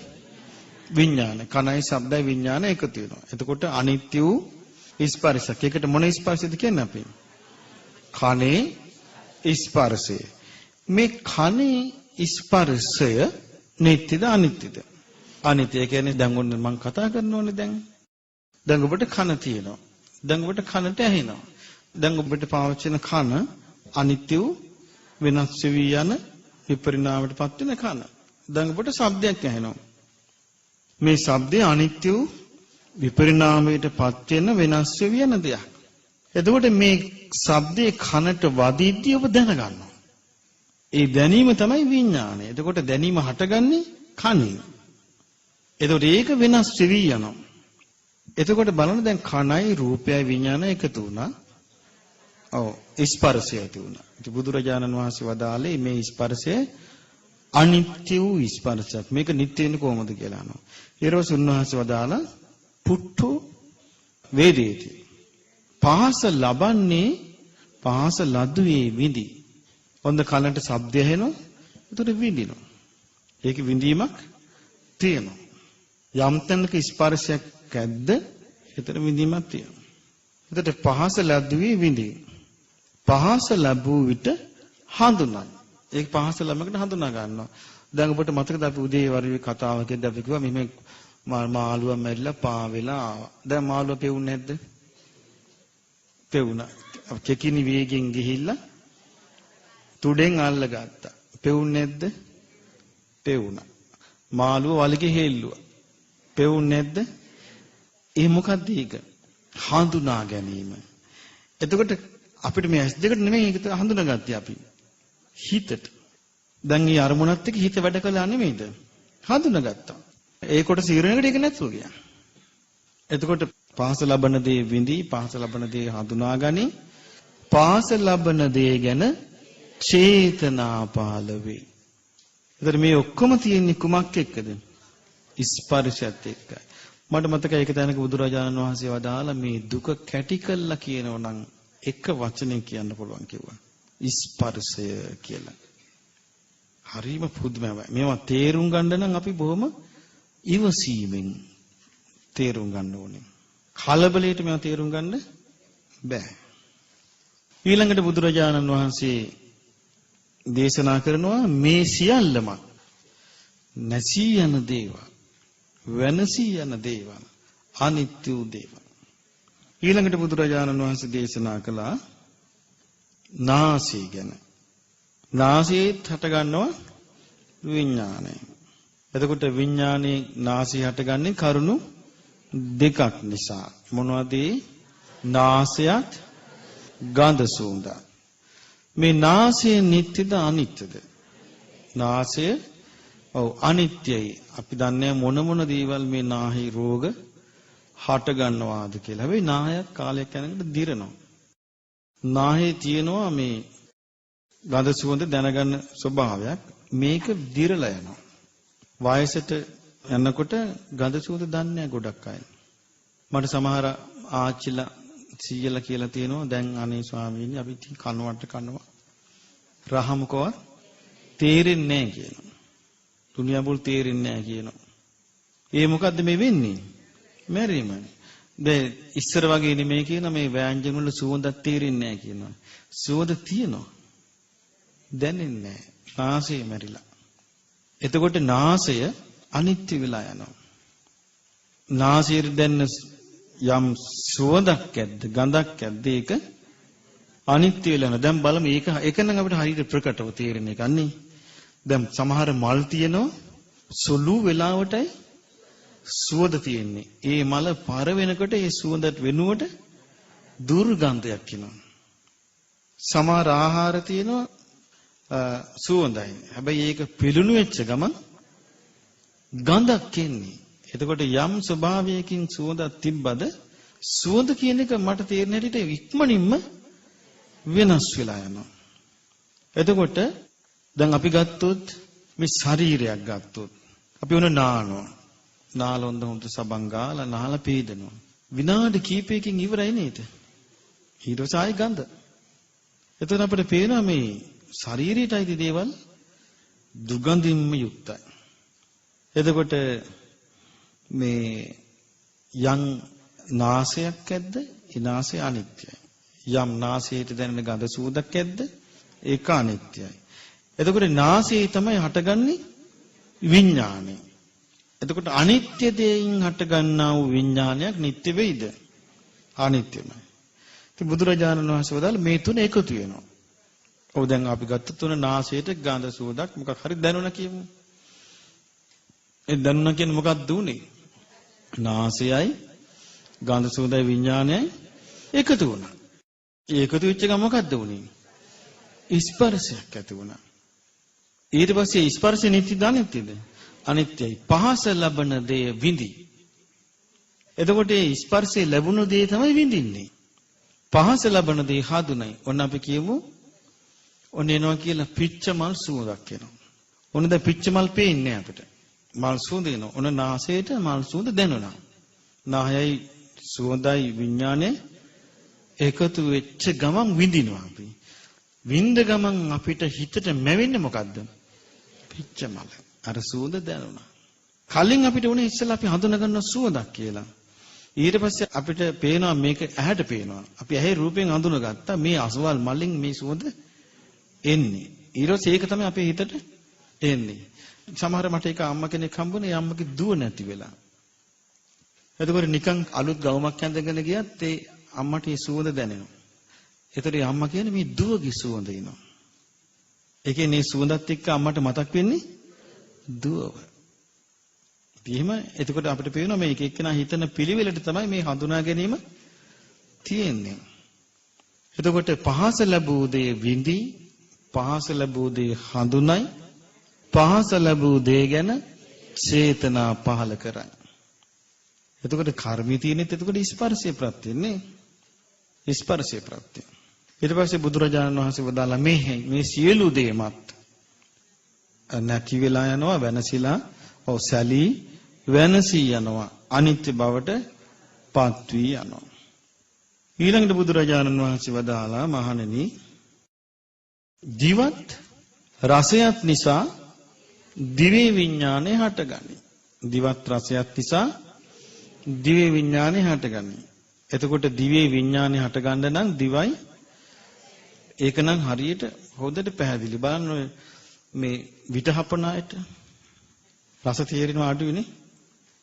විඥාන. කනයි ශබ්දයි විඥාන එකතු වෙනවා. එතකොට අනිත්‍ය වූ ස්පර්ශයක්. ඒකට මොන ස්පර්ශද කියන්නේ අපි? කනේ ස්පර්ශය. මේ කනේ ස්පර්ශය නිට්ටයද අනිත්‍යද? අනිත්‍ය. ඒ කියන්නේ දැන් ඔන්න මම කතා කරනෝනේ දැන්. දැන් ඔබට කන තියෙනවා. දැන් ඔබට කනට ඇහෙනවා. දැන් ඔබට පාවිච්චි කරන කන අනිත්‍ය වූ වෙනස් වෙවි යන විපරිණාමයටපත් වෙන කන. දැන් ඔබට ශබ්දයක් ඇහෙනවා. මේ ශබ්දය අනිත්‍ය වූ විපරිණාමයටපත් වෙන වෙනස් වෙවි යන දෙයක්. එතකොට මේ ශබ්දේ කනට වදිද්දී ඔබ දැනගන්නවා. ඒ දැනීම තමයි විඥානය. එතකොට දැනීම හටගන්නේ කනින්. එතකොට ඒක වෙනස් වෙවි යනවා. එතකොට බලන්න දැන් කනයි රූපයයි විඥානය එකතු වුණා. ඔව් ස්පර්ශය ඇති වුණා. ඉතින් බුදුරජාණන් වහන්සේ වදාළේ මේ ස්පර්ශය අනිත්‍ය වූ ස්පර්ශයක්. මේක නිට්ටය වෙන්නේ කොහොමද කියලා අහනවා. ඊට පස්සේ උන්වහන්සේ වදාලා පුට්ඨු වේදේති. පහස ලබන්නේ පහස ලදුවේ විඳි. හොඳ කනට ශබ්දය ඇහෙනවා. ඒතර විඳිනවා. ඒක විඳීමක් තියෙනවා. යම් තැනක ස්පර්ශයක් ඇද්ද ඒතර විඳීමක් තියෙනවා. ඒතර පහස ලදුවේ විඳි. පහස ලැබුව විට හඳුනන. ඒක පහස ළමකට හඳුනා ගන්නවා. දැන් ඔබට මතකද අපි උදේ වරුවේ කතාවකදී අපි කිව්වා මෙහෙම මාළුවා මැරිලා පා වෙලා ආවා. දැන් මාළුවා පෙවුන්නේ නැද්ද? පෙවුණා. කෙකිනි වේගෙන් ගිහිල්ලා තුඩෙන් අල්ලගත්තා. පෙවුන්නේ නැද්ද? පෙවුණා. මාළුවා වලගේ හෙල්ලුවා. පෙවුන්නේ නැද්ද? ඒ මොකද්ද ඒක? හඳුනා ගැනීම. එතකොට අපිට මේ ඇස් දෙකට නෙමෙයි ඒක හඳුනාගත්තේ අපි. හිතට. දැන් මේ අරමුණත් එක්ක හිත වැඩ කළා නෙමෙයිද? හඳුනාගත්තා. ඒ කොට සිරණයකට ඒක නැතුව ගියා. එතකොට පාස ලබන දේ විඳි, පාස ලබන දේ හඳුනා ගනි. පාස ලබන දේ ගැන චේතනා පහළ වේ. එතකොට මේ ඔක්කොම තියෙන්නේ කුමක් එක්කද? ස්පර්ශයත් එක්කයි. මට මතකයි ඒක තැනක බුදුරජාණන් වහන්සේ වදාලා මේ දුක කැටි කළා කියනෝ නම් එක වචනෙන් කියන්න පුළුවන් කිව්වා. ස්පර්ශය කියලා. හරිම පුදුමයි. මේවා තේරුම් ගන්න නම් අපි බොහොම ඉවසීමෙන් තේරුම් ගන්න ඕනේ. කලබලයට මේවා තේරුම් ගන්න බෑ. ඊළඟට බුදුරජාණන් වහන්සේ දේශනා කරනවා මේ සියල්ලම නැසී යන දේවල්. වෙනසී යන දේවල්, අනිත්‍ය වූ දේවල්. ඊළඟට බුදුරජාණන් වහන්සේ දේශනා කළා නාසය ගැන. නාසයේත් හට ගන්නවා විඥානය. එතකොට විඥානයේ නාසය හටගන්නේ කරුණු දෙකක් නිසා. මොනවද? නාසයත් ගඳ සුවඳ. මේ නාසය නිට්ටයද අනිත්‍යද? නාසය අනිත්‍යයි. අපි දන්නේ මොන දේවල් මේ නාහි රෝග හට ගන්නවාද කියලා. හැබැයි නාහයක් කාලයක් යනකොට දිරනවා. නාහේ තියෙනවා මේ ගඳ සුවඳ දැනගන්න ස්වභාවයක්. මේක දිරලා යනවා. වයසට යනකොට ගඳ සුවඳ දන්නේ ගොඩක් අය. මට සමහර ආච්චිලා සීයලා කියලා තියෙනවා දැන් අනේ ස්වාමීනි අපි කනවා රහමකවත් තේරෙන්නේ නැහැ කියනවා. දුනියාබුල් තේරෙන්නේ නැහැ කියනවා. ඒ මොකද්ද මේ වෙන්නේ? මැරීමයි. දැන් ඉස්සර වගේ නෙමෙයි කියන මේ ව්‍යංජන වල සුවඳක් තේරෙන්නේ නැහැ කියනවා. සුවඳ තියෙනවා. දැනෙන්නේ නැහැ. නාසය මැරිලා. එතකොට නාසය අනිත්‍ය වෙලා යනවා. නාසයේ දැන්න යම් සුවඳක් ඇද්ද ගඳක් ඇද්ද ඒක අනිත්‍ය වෙලා යනවා. දැන් බලමු ඒක නම් අපිට හරියට ප්‍රකටව තේරෙන එකක් නේ. දැන් සමහර මල් තියෙනවා සුළු වෙලාවටයි සුවඳ තියෙන්නේ. ඒ මල පර වෙනකොට ඒ සුවඳට වෙනුවට දුර්ගන්ධයක් එනවා. සමහර ආහාර තියෙනවා සුවඳයි. හැබැයි ඒක පිළුණු වෙච්ච ගමන් ගඳක් එන්නේ. එතකොට යම් ස්වභාවයකින් සුවඳක් තිබ්බද සුවඳ කියන එක මට තේරෙන හැටියට ඉක්මනින්ම වෙනස් වෙලා යනවා. එතකොට දැන් අපි ගත්තොත් මේ ශරීරයක් ගත්තොත් අපි උන නානවා. නාලොන්ද හොඳ සබන් ගාලා නාලා පීදනවා. විනාඩි කිහිපයකින් ඉවරයි නේද? ඊට පස්සේ ආයි ගඳ. එතකොට අපිට පේනවා මේ ශරීරයටයි දේවල් දුර්ගන්ධින්ම යුක්තයි. එතකොට මේ යම් නාසයක් ඇද්ද? ඒ නාසය අනිත්‍යයි. යම් නාසයට දැනෙන ගඳ සුවඳක් ඇද්ද? ඒක අනිත්‍යයි. එතකොට නාසයේ තමයි හටගන්නේ විඥානය. එතකොට අනිත්‍ය දෙයින් හටගන්නා වූ විඥානයක් නිට්ටය වෙයිද? අනිත්‍යමයි. ඉතින් බුදුරජාණන් වහන්සේ වදාළ මේ තුන එකතු වෙනවා. ඔව් දැන් අපි ගත්ත තුන නාසයට ගඳ සුවඳක් මොකක් හරි දැනුණා කියමු. ඒ දැනුණා කියන්නේ මොකක්ද උනේ? නාසයයි ගඳ සුවඳයි විඥානයයි එකතු වුණා. ඒකතු වෙච්ච ගමන් මොකද්ද උනේ? ස්පර්ශයක් ඇති වුණා. ඊට පස්සේ ස්පර්ශ නිත්‍යද අනිත්‍යද? අනිත්‍යයි. පහස ලබන දේ විඳි. එතකොට ඒ ස්පර්ශේ ලැබුණු දේ තමයි විඳින්නේ. පහස ලබන දේ හඳුනයි. ඔන්න අපි කියමු ඔන්න එනවා කියලා පිච්ච මල් සුවඳක් එනවා. ඔන්න දැන් පිච්ච මල් පේන්නේ අපිට. මල් සුවඳ එනවා. ඔන්න නාසයට මල් සුවඳ දැනුණා. නායයි සුවඳයි විඥානේ එකතු වෙච්ච ගමන් විඳිනවා අපි. විඳ ගමන් අපිට හිතට මැවෙන්නේ මොකද්ද? පිච්ච මල. අර සුවඳ දැනුණා. කලින් අපිට උනේ ඉස්සෙල්ලා අපි හඳුනගන්න සුවඳක් කියලා. ඊට පස්සේ අපිට පේනවා මේක ඇහැට පේනවා. අපි ඇහි රූපයෙන් හඳුනගත්තා මේ අසවල් මලින් මේ සුවඳ එන්නේ. ඊට පස්සේ ඒක තමයි අපේ හිතට එන්නේ. සමහර මට එක අම්මා කෙනෙක් හම්බුනේ. ඒ අම්මගේ දුව නැති වෙලා. එතකොට නිකන් අලුත් ගවුමක් ඇඳගෙන ගියත් ඒ අම්මට ඒ සුවඳ දැනෙනවා. ඒතර ඒ අම්මා කියන්නේ මේ දුවගේ සුවඳ එනවා. ඒ කියන්නේ සුවඳත් එක්ක අම්මට මතක් වෙන්නේ දුවව. එහෙම එතකොට අපිට පේනවා මේ එක එක්කෙනා හිතන පිළිවෙලට තමයි මේ හඳුනා ගැනීම තියෙන්නේ. එතකොට පහස ලැබූ දේ විඳි, පහස ලැබූ දේ හඳුනයි, පහස ලැබූ දේ ගැන චේතනා පහල කරයි. එතකොට කර්මී තියෙනෙත් එතකොට ස්පර්ශයේ ප්‍රත්‍යන්නේ. ස්පර්ශයේ ප්‍රත්‍ය. ඊට පස්සේ බුදුරජාණන් වහන්සේ වදාලා මේ සියලු දේමත් නැති වෙලා යනවා, වෙනසිලා සැලී වෙනසී යනවා, අනිත්‍ය බවට පත් වී යනවා. ඊළඟට බුදුරජාණන් වහන්සේ වදාලා මහණෙනි දිවත් රසයත් නිසා දිවේ විඥානේ හටගනී. දිවත් රසයත් නිසා දිවේ විඥානේ හටගනී. එතකොට දිවේ විඥානේ හටගන්න නම් දිවයි ඒක නම් හරියට හොඳට පැහැදිලි බලන්න මේ විතහපනායට රස තේරෙනවා අඩුයිනේ.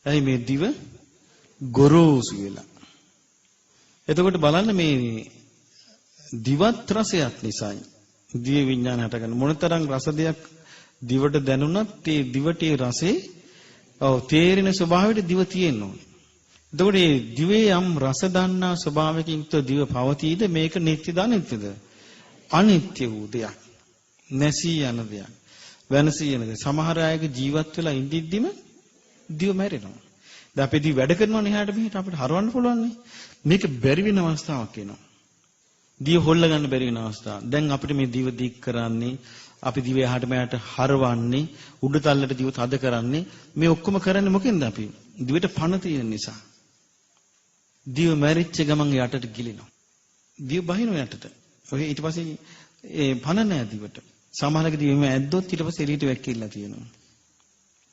ඇයි මේ දිව ගොරෝසු වෙලා. එතකොට බලන්න මේ දිවත් රසයක් නිසායි දිව විඥාන හටගන්න. මොනතරම් රස දෙයක් දිවට දැනුණත් ඒ දිවට ඒ රසේ තේරෙන ස්වභාවයට දිව තියෙන්න ඕනේ. එතකොට මේ දිවේ යම් රස දන්නා ස්වභාවයකින් යුක්ත දිව පවතීද මේක නිත්‍යද අනිත්‍යද? අනිත්‍ය වූ දෙයක්. නැසී යන දෙයක්. වෙනසී යන දෙයක්. සමහර අයගේ ජීවත් වෙලා ඉඳිද්දිම දිව මැරෙනවා. දැන් අපි දිව වැඩ කරනවනේ එහාට මෙහාට අපිට හරවන්න පුළුවන් නේ. මේක බැරි වෙන අවස්ථාවක් එනවා. දිව හොල්ල ගන්න බැරි වෙන අවස්ථාව. දැන් අපිට මේ දිව දික් කරන්නේ අපි දිව එහාට මෙහාට හරවන්නේ උඩ තල්ලට දිව තද කරන්නේ මේ ඔක්කොම කරන්නේ මොකෙන්ද අපි? දිවට පණ තියෙන නිසා. දිව මැරිච්ච ගමන් යටට ගිලිනවා. දිව බහිනවා යටට. ඔය ඊට පස්සේ ඒ පණ නැහැ දිවට. සමහරක දිවෙම ඇද්දොත් ඊට පස්සේ එළියට වැක්කිලා තියෙනවා.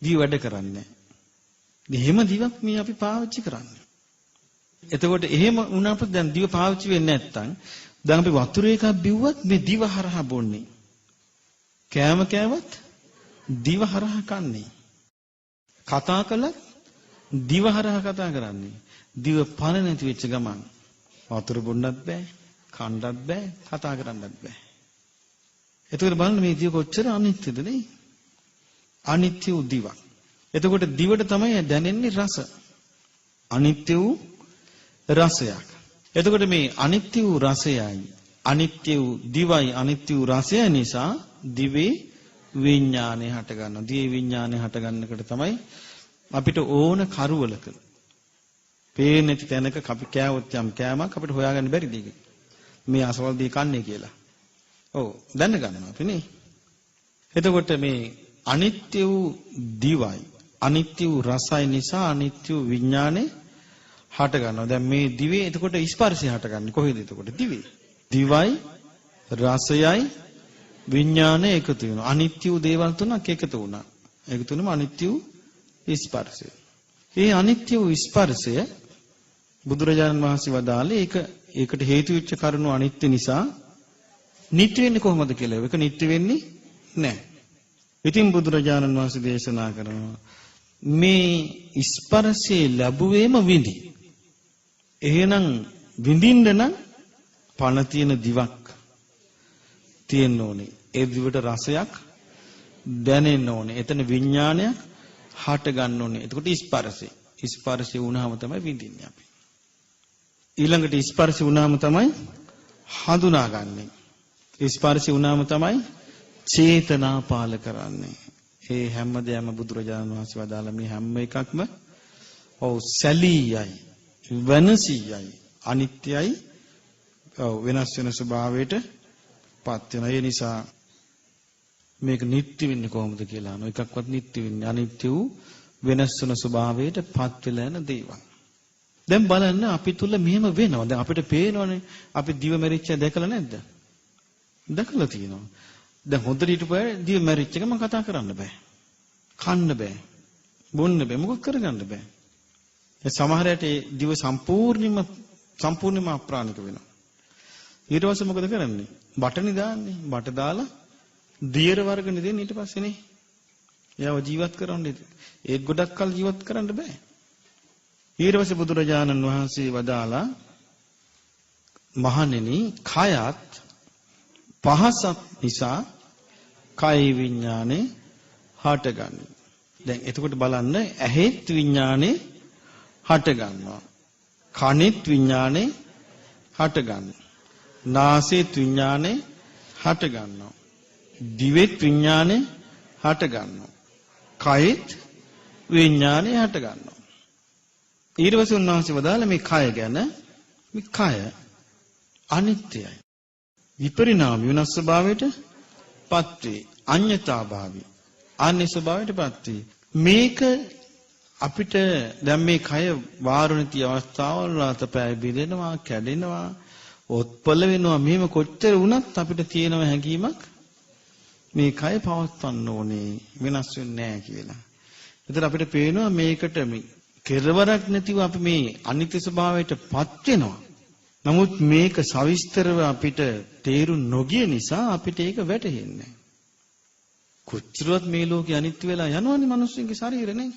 දිව වැඩ කරන්නේ නැහැ. එහෙම දිවක් මේ අපි පාවිච්චි කරන්නේ. එතකොට එහෙම වුණාට දැන් දිව පාවිච්චි වෙන්නේ නැත්නම් දැන් අපි වතුර එකක් බිව්වත් මේ දිව හරහා බොන්නේ. කෑම කෑවත් දිව හරහා කන්නේ. කතා කළත් දිව හරහා කතා කරන්නේ. දිව පණ නැති වෙච්ච ගමන් වතුර බොන්නත් බෑ, කන්නත් බෑ, කතා කරන්නත් බෑ. එතකොට බලන්න මේ දිව කොච්චර අනිත්‍යද නේ? අනිත්‍ය වූ දිවක්. එතකොට දිවට තමයි දැනෙන්නේ රස. අනිත්‍ය වූ රසයක්. එතකොට මේ අනිත්‍ය වූ රසයයි අනිත්‍ය වූ දිවයි අනිත්‍ය වූ රසය නිසා දිවේ විඥානය හට ගන්නවා. දිවේ විඥානය හට ගන්නකොට තමයි අපිට ඕන කරවලක පේන්නේ නැති තැනක අපි කෑවොත් යම් කෑමක් අපිට හොයාගන්න බැරිද ඒක? මේ අසවල් දී කන්නේ කියලා. ඔව් දැන ගන්නවා අපි නේ. එතකොට මේ අනිත්‍ය වූ දිවයි අනිත්‍ය වූ රසයි නිසා අනිත්‍ය වූ විඥානේ හට ගන්නවා. දැන් මේ දිවේ එතකොට ස්පර්ශය හටගන්නේ කොහෙද එතකොට? දිවේ. දිවයි රසයයි විඥානේ එකතු වෙනවා. අනිත්‍ය වූ දේවල් තුනක් එකතු වුණා. ඒක තුනම අනිත්‍ය වූ ස්පර්ශය. මේ අනිත්‍ය වූ ස්පර්ශය බුදුරජාණන් වහන්සේ වදාළේ ඒකට හේතු වෙච්ච කරුණු අනිත්‍ය නිසා නිට්ටය වෙන්නේ කොහොමද කියලා. ඒක නිට්ටය වෙන්නේ නැහැ. ඉතින් බුදුරජාණන් වහන්සේ දේශනා කරනවා මේ ස්පර්ශයේ ලැබුවේම විඳි. එහෙනම් විඳින්න නම් පණ තියෙන දිවක් තියෙන්න ඕනේ. ඒ දිවට රසයක් දැනෙන්න ඕනේ. එතන විඥානයක් හට ගන්න ඕනේ. එතකොට ස්පර්ශය. ස්පර්ශය වුණාම තමයි විඳින්නේ අපි. ඊළඟට ස්පර්ශය වුණාම තමයි හඳුනාගන්නේ. ස්පර්ශය වුණාම තමයි චේතනා පාල කරන්නේ. ඒ හැමදේම බුදුරජාණන් වහන්සේ වදාළ මේ හැම එකක්ම සැලීයයි වෙනසියයි අනිත්‍යයි වෙනස් වෙන ස්වභාවයට පත් වෙන. ඒ නිසා මේක නිට්ටය වෙන්නේ කොහොමද කියලා අහනවා. එකක්වත් නිට්ටය වෙන්නේ අනිත්‍ය වූ වෙනස් වෙන ස්වභාවයට පත් වෙලා යන දේවල්. දැන් බලන්න අපි තුල මෙහෙම වෙනවා. දැන් අපිට පේනවනේ අපි දිව මැරිච්ච දැකලා නැද්ද? දැකලා තියෙනවා. දැන් හොඳට හිටපුවා දිව මැරිච්ච එක මම කතා කරන්න බෑ. කන්න බෑ. බොන්න බෑ. මොකක් කරගන්න බෑ. ඒ සමහරයට ඒ දිව සම්පූර්ණයෙන්ම අප්‍රාණික වෙනවා. ඊට පස්සේ මොකද කරන්නේ? බටනි දාන්නේ. බට දාලා දියර වර්ගනේ දෙන්නේ ඊට පස්සේ නේ. එයාව ජීවත් කරන්නේ. ඒක ගොඩක් කල් ජීවත් කරන්න බෑ. ඊට පස්සේ බුදුරජාණන් වහන්සේ වදාලා මහණෙනි කයත් පහසක් නිසා කය විඥානේ හටගන්නේ. දැන් එතකොට බලන්න ඇහෙත් විඥානේ හට ගන්නවා. කනෙත් විඥානේ හට ගන්නවා. නාසෙත් විඥානේ හට ගන්නවා. දිවෙත් විඥානේ හට ගන්නවා. කයෙත් විඥානේ හට ගන්නවා. ඊට පස්සේ උන්වහන්සේ වදාළ මේ කය ගැන මේ කය අනිත්‍යයි. විපරිණාම වෙනස් ස්වභාවයට පත් වේ. අඤ්ඤතාභාවි අන්‍ය ස්වභාවයට පත් වේ. මේක අපිට දැන් මේ කය වාරුණිති අවස්ථාවල අතපය බිඳෙනවා, කැඩෙනවා, ඔත්පල වෙනවා. මෙහෙම කොච්චර වුණත් අපිට තියෙන හැඟීමක් මේ කය පවත්වන්න ඕනේ, වෙනස් වෙන්නේ නැහැ කියලා. ඒතර අපිට පේනවා මේකට මේ කෙලවරක් නැතිව අපි මේ අනිත්‍ය ස්වභාවයට පත් වෙනවා. නමුත් මේක සවිස්තරව අපිට තේරු නොගිය නිසා අපිට ඒක වැටහෙන්නේ නැහැ. කොච්චරවත් මේ ලෝකේ අනිත්‍ය වෙලා යනවනේ මිනිස්සුන්ගේ ශරීරනේ.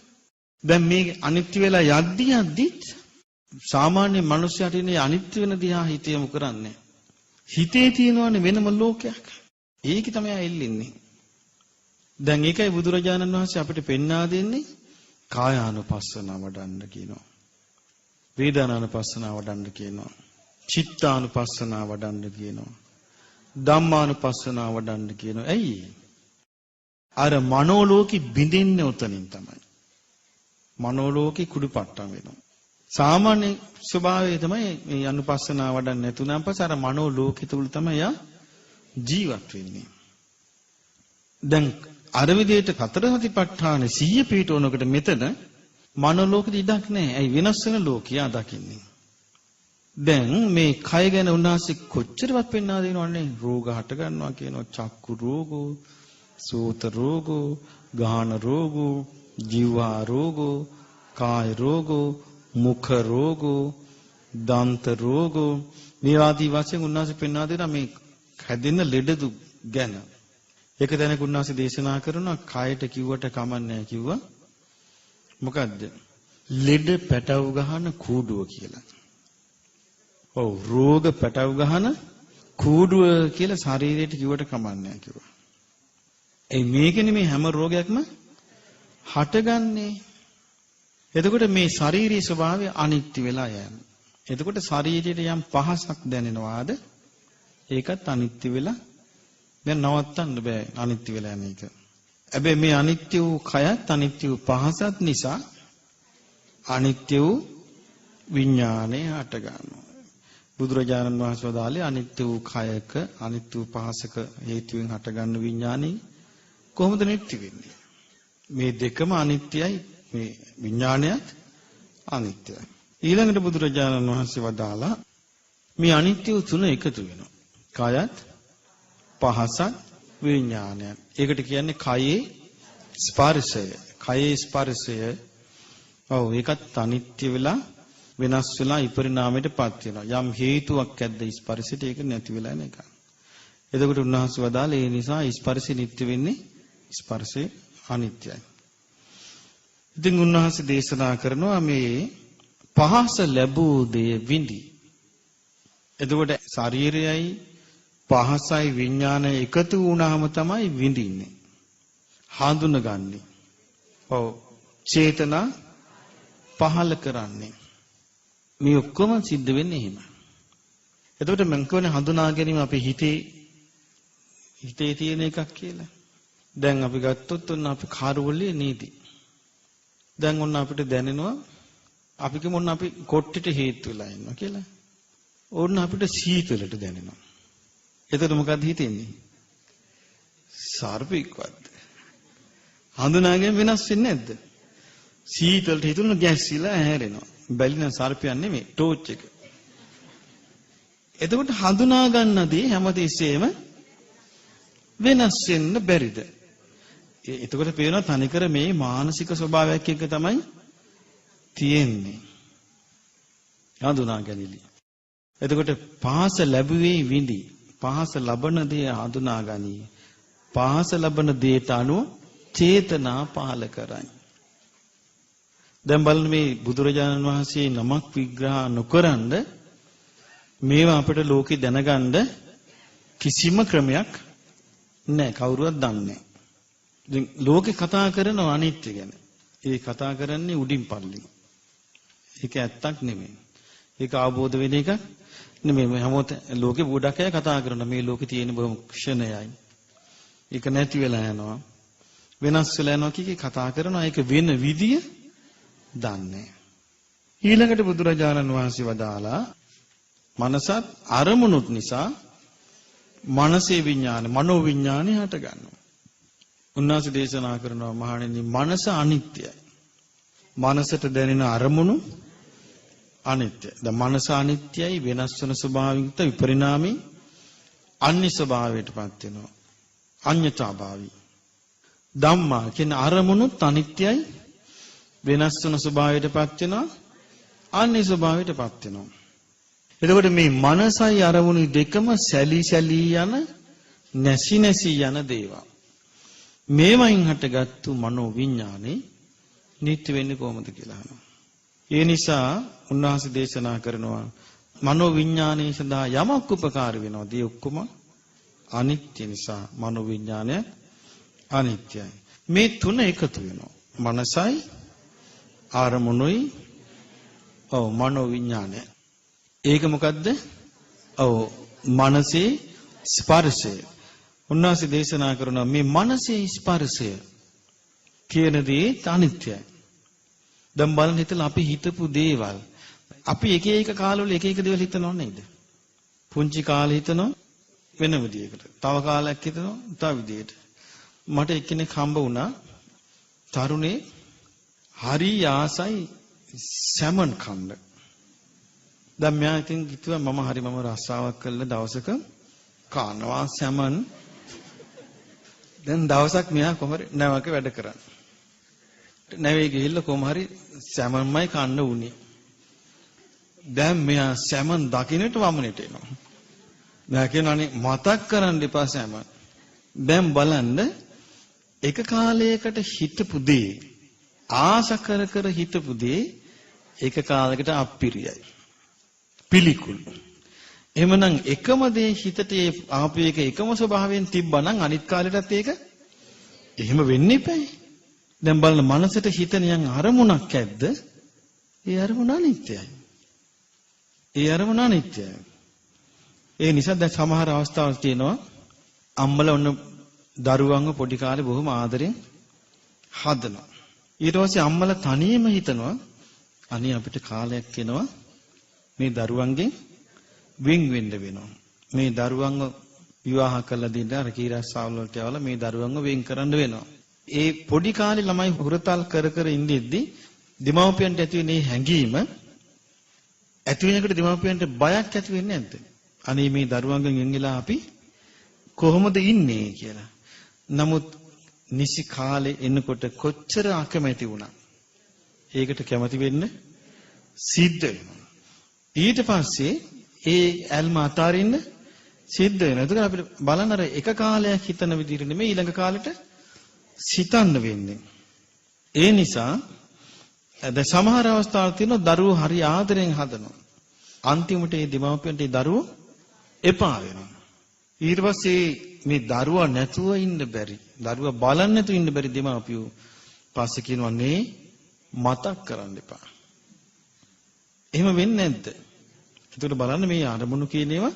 දැන් මේ අනිත්‍ය වෙලා යද්දිත් සාමාන්‍ය මනුස්සයාට ඉන්නේ අනිත්‍ය වෙන දිහා හිත යොමු කරන්නේ. හිතේ තියෙනවනේ වෙනම ලෝකයක්. ඒක තමයි එල්ලින්නේ. දැන් ඒකයි බුදුරජාණන් වහන්සේ අපිට පෙන්වා දෙන්නේ කායානුපස්සනාව වඩන්න කියනවා. වේදනානුපස්සනාව වඩන්න කියනවා. චිත්තානුපස්සනාව වඩන්න කියනවා. ධම්මානුපස්සනාව වඩන්න කියනවා. ඇයි? අර මනෝලෝකෙ බිඳින්නේ උතනින් තමයි. මනෝලෝකෙ කුඩුපට්ටම් වෙනවා. සාමාන්‍ය ස්වභාවය තමයි මේ අනුපස්සනාව වඩන්න නැතුණාන් පස්සේ අර මනෝලෝකෙ තුල තමයි යා ජීවත් වෙන්නේ. දැන් අර විදිහට සතර සතිපට්ඨාන 100 පිටවනකොට මෙතන මනෝලෝකෙ ඉඩක් නැහැ. ඇයි වෙනස් වෙන ලෝකියා දකින්නේ. දැන් මේ කය ගැන උන්වහන්සේ කොච්චරවත් පෙන්වා දෙනවන්නේ රෝග හට ගන්නවා කියනවා. චක්කු රෝගෝ, සෝත රෝගෝ, ගාහන රෝගෝ, ජීවා රෝගෝ, කාය රෝගෝ, මුඛ රෝගෝ, දන්ත රෝගෝ මේ ආදී වශයෙන් උන්වහන්සේ පෙන්වා දෙනවා මේ හැදෙන ලෙඩ දුක් ගැන. ඒක දැනක උන්වහන්සේ දේශනා කරනවා කයට කිව්වට කමන්නේ කිව්වා. මොකද්ද? ලෙඩ පැටව ගහන කූඩුව කියලා. ඔව් රෝග පැටව ගහන කූඩුව කියලා ශරීරයට කිව්වට කමන්නේ කිව්වා. ඒ මේකනේ මේ හැම රෝගයක්ම හටගන්නේ. එතකොට මේ ශාරීරික ස්වභාවය අනිත්‍ය වෙලා යනවා. එතකොට ශරීරයට යම් පහසක් දැනෙනවාද? ඒකත් අනිත්‍ය වෙලා දැන් නවත්තන්න බෑ අනිත්‍ය වෙලා යන එක. හැබැයි මේ අනිත්‍ය වූ කයත් අනිත්‍ය වූ පහසත් නිසා අනිත්‍ය වූ විඥානය හට ගන්නවා. බුදුරජාණන් වහන්සේ වදාළේ අනිත්‍ය වූ කයක අනිත්‍ය වූ පහසක හේතුවෙන් හටගන්න විඥානෙ කොහොමද නිට්ටි වෙන්නේ? මේ දෙකම අනිත්‍යයි. මේ විඥානයත් අනිත්‍යයි. ඊළඟට බුදුරජාණන් වහන්සේ වදාලා මේ අනිත්‍ය තුන එකතු වෙනවා. කයත් පහසත් විඥානයත්. ඒකට කියන්නේ කයේ ස්පර්ශය. කයේ ස්පර්ශය. ඔව් ඒකත් අනිත්‍ය වෙලා වෙනස් වෙලා විපරිණාමයටපත් වෙනවා. යම් හේතුවක් ඇද්ද ස්පර්ශයට ඒක නැති වෙලා යන එක. එතකොට උන්වහන්සේ වදාළේ ඒ නිසා ස්පර්ශය නිට්ටය වෙන්නේ ස්පර්ශය අනිත්‍යයි. ඉතින් උන්වහන්සේ දේශනා කරනවා මේ පහස ලැබූ දේ විඳි. එතකොට ශරීරයයි පහසයි විඥානය එකතු වුණාම තමයි විඳින්නේ. හඳුනගන්නේ. ඔව් චේතනා පහල කරන්නේ. මේ ඔක්කොම සිද්ධ වෙන්නේ එහෙම. එතකොට මම කියන්නේ හඳුනා ගැනීම අපේ හිතේ තියෙන එකක් කියලා. දැන් අපි ගත්තොත් ඔන්න අපි කාර්යවලේ නීති. දැන් ඔන්න අපිට දැනෙනවා අපි කිව්වොත් අපි කොට්ටෙට හේතු වෙලා ඉන්නවා කියලා. ඕන්න අපිට සීතලට දැනෙනවා. එතකොට මොකද්ද හිතෙන්නේ? සර්පෙක්වත්. හඳුනාගෙන වෙනස් වෙන්නේ නැද්ද? සීතලට හිතුන ගැස්සිලා ඇහැරෙනවා. බැලින සර්පයන් නෙමෙයි ටෝච් එක. එතකොට හඳුනා ගන්න දේ හැමතිස්සෙම වෙනස් වෙන්න බැරිද? එතකොට පේනවා තනිකර මේ මානසික ස්වභාවයක් එක්ක තමයි තියෙන්නේ. හඳුනා ගැනීම. එතකොට පහස ලැබුවේ විඳි. පහස ලබන දේ හඳුනා ගනී. පහස ලබන දේට අනුව චේතනා පහල කරයි. දැන් බලන්න මේ බුදුරජාණන් වහන්සේ නමක් විග්‍රහ නොකරනද මේවා අපිට ලෝකේ දැනගන්න කිසිම ක්‍රමයක් නැහැ. කවුරුවත් දන්නේ නැහැ. ඉතින් ලෝකේ කතා කරන අනිත්‍ය ගැන. ඒ කතා කරන්නේ උඩින් පල්ලි. ඒක ඇත්තක් නෙමෙයි. ඒක අවබෝධ වෙන එක නෙමෙයි. හැමෝට ලෝකේ ගොඩක් අය කතා කරනවා මේ ලෝකේ තියෙන බොහොම ක්ෂණයයි. ඒක නැති වෙලා යනවා. වෙනස් වෙලා යනවා කිය කතා කරනවා. ඒක වෙන විදිය දන්නේ. ඊළඟට බුදුරජාණන් වහන්සේ වදාලා මනසත් අරමුණුත් නිසා මනසේ විඥාන මනෝ විඥානය හට ගන්නවා. උන්වහන්සේ දේශනා කරනවා මහණෙනි මනස අනිත්‍යයි. මනසට දැනෙන අරමුණු අනිත්‍යයි. ද මනස අනිත්‍යයි වෙනස් වෙන ස්වභාවයකට විපරිණාමී අන්‍ය ස්වභාවයටපත් වෙනවා. අඤ්ඤතාභාවී. ධම්මා කියන අරමුණුත් අනිත්‍යයි වෙනස් වෙන ස්වභාවයටපත් වෙනවා අන්‍ය ස්වභාවයටපත් වෙනවා. එතකොට මේ මනසයි අරමුණු දෙකම සැලී සැලී යන නැසි නැසි යන දේවල්. මේවයින් හටගත්තු මනෝ විඥානේ නිට්ටය වෙන්නේ කොහොමද කියලා අහනවා. ඒ නිසා උන්වහන්සේ දේශනා කරනවා මනෝ විඥානයේ සඳහා යමක් උපකාර වෙනවාද ඒ ඔක්කොම අනිත්‍ය නිසා මනෝ විඥානය අනිත්‍යයි. මේ තුන එකතු වෙනවා. මනසයි ආරමුණුයි මනෝ විඥානය. ඒක මොකද්ද? මනසේ ස්පර්ශය. උන්වහන්සේ දේශනා කරනවා මේ මනසේ ස්පර්ශය කියන දේ අනිත්‍යයි. දැන් බලන්න හිතලා අපි හිතපු දේවල් අපි එක එක කාලවල එක එක දේවල් හිතනව නේද? පුංචි කාලේ හිතනවා වෙන විදියකට. තව කාලයක් හිතනවා තව විදියකට. මට එක්කෙනෙක් හම්බ වුණා තරුණේ හරි ආසයි සැමන් කන්න. දැන් මම ඉතින් කිව්වා මම රස්සාවක් කළා දවසක කනවා සැමන්. දැන් දවසක් මෙයා කොහමද නැවක වැඩ කරන්නේ. නැවේ ගිහිල්ලා කොහම හරි සැමන්මයි කන්න උනේ. දැන් මෙයා සැමන් දකින්නට වමනෙට එනවා. මම කියනවානේ මතක් කරන්න එපා සැමන්. දැන් බලන්න එක කාලයකට හිතපු දේ ආස කර කර හිතපු දේ එක කාලයකට අප්පිරියයි. පිළිකුල්. එහෙමනම් එකම දේ හිතට ආපු එක එකම ස්වභාවයෙන් තිබ්බනම් අනිත් කාලෙටත් ඒක එහෙම වෙන්න එපයි. දැන් බලන්න මනසට හිතනියන් අරමුණක් ඇද්ද? ඒ අරමුණ අනිත්‍යයි. ඒ අරමුණ අනිත්‍යයි. ඒ නිසා දැන් සමහර අවස්ථාවල් තියෙනවා අම්මලා ඔන්න දරුවන්ව පොඩි කාලේ බොහොම ආදරෙන් හදනවා. ඊට පස්සේ අම්මලා තනියම හිතනවා අනේ අපිට කාලයක් එනවා මේ දරුවන්ගෙන් වෙන් වෙන්න වෙනවා. මේ දරුවන්ව විවාහ කරලා දෙන්න අර කීරස්සාවල වලට යවලා මේ දරුවන්ව වෙන් කරන්න වෙනවා. ඒ පොඩි කාලේ ළමයි හුරතල් කර කර ඉඳිද්දි දෙමව්පියන්ට ඇති වෙන හැඟීම ඇති වෙනකොට දෙමව්පියන්ට බයක් ඇති වෙන්නේ නැද්ද? අනේ මේ දරුවන්ගෙන් වෙන් වෙලා අපි කොහොමද ඉන්නේ කියලා. නමුත් නිසි කාලේ එනකොට කොච්චර අකමැති වුණා. ඒකට කැමති වෙන්න සිද්ධ වෙනවා. ඊට පස්සේ ඒ ඇල්ම අතාරින්න සිද්ධ වෙනවා. එතකොට අපිට බලන්න අර එක කාලයක් හිතන විදිහට නෙමෙයි ඊළඟ කාලෙට සිතන්න වෙන්නේ. ඒ නිසා දැන් සමහර අවස්ථාවල් තියෙනවා දරුවෝ හරි ආදරෙන් හදනවා. අන්තිමට ඒ දෙමව්පියන්ට ඒ දරුවෝ එපා වෙනවා. ඊට පස්සේ මේ දරුවා නැතුව ඉන්න බැරි. දරුවා බලන්න නැතුව ඉන්න බැරි දෙමව්පියෝ පස්සේ කියනවා නේ මතක් කරන්න එපා. එහෙම වෙන්නේ නැද්ද? එතකොට බලන්න මේ අරමුණු කියන ඒවා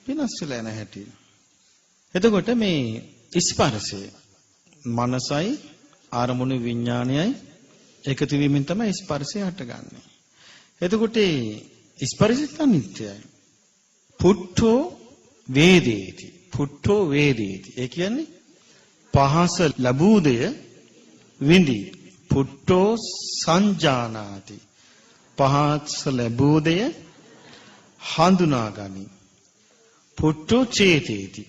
වෙනස් වෙලා යන හැටි. එතකොට මේ ස්පර්ශය මනසයි අරමුණු විඥානයයි එකතු වීමෙන් තමයි ස්පර්ශය හටගන්නේ. එතකොට ස්පර්ශය අනිත්‍යයි. පුට්ඨෝ වේදේති. පුට්ඨෝ වේදේති. ඒ කියන්නේ පහස ලැබූ දෙය විඳි. පුට්ඨෝ සංජානාති. පහස ලැබූ දෙය හඳුනා ගනි. පුට්ඨෝ චේතේති.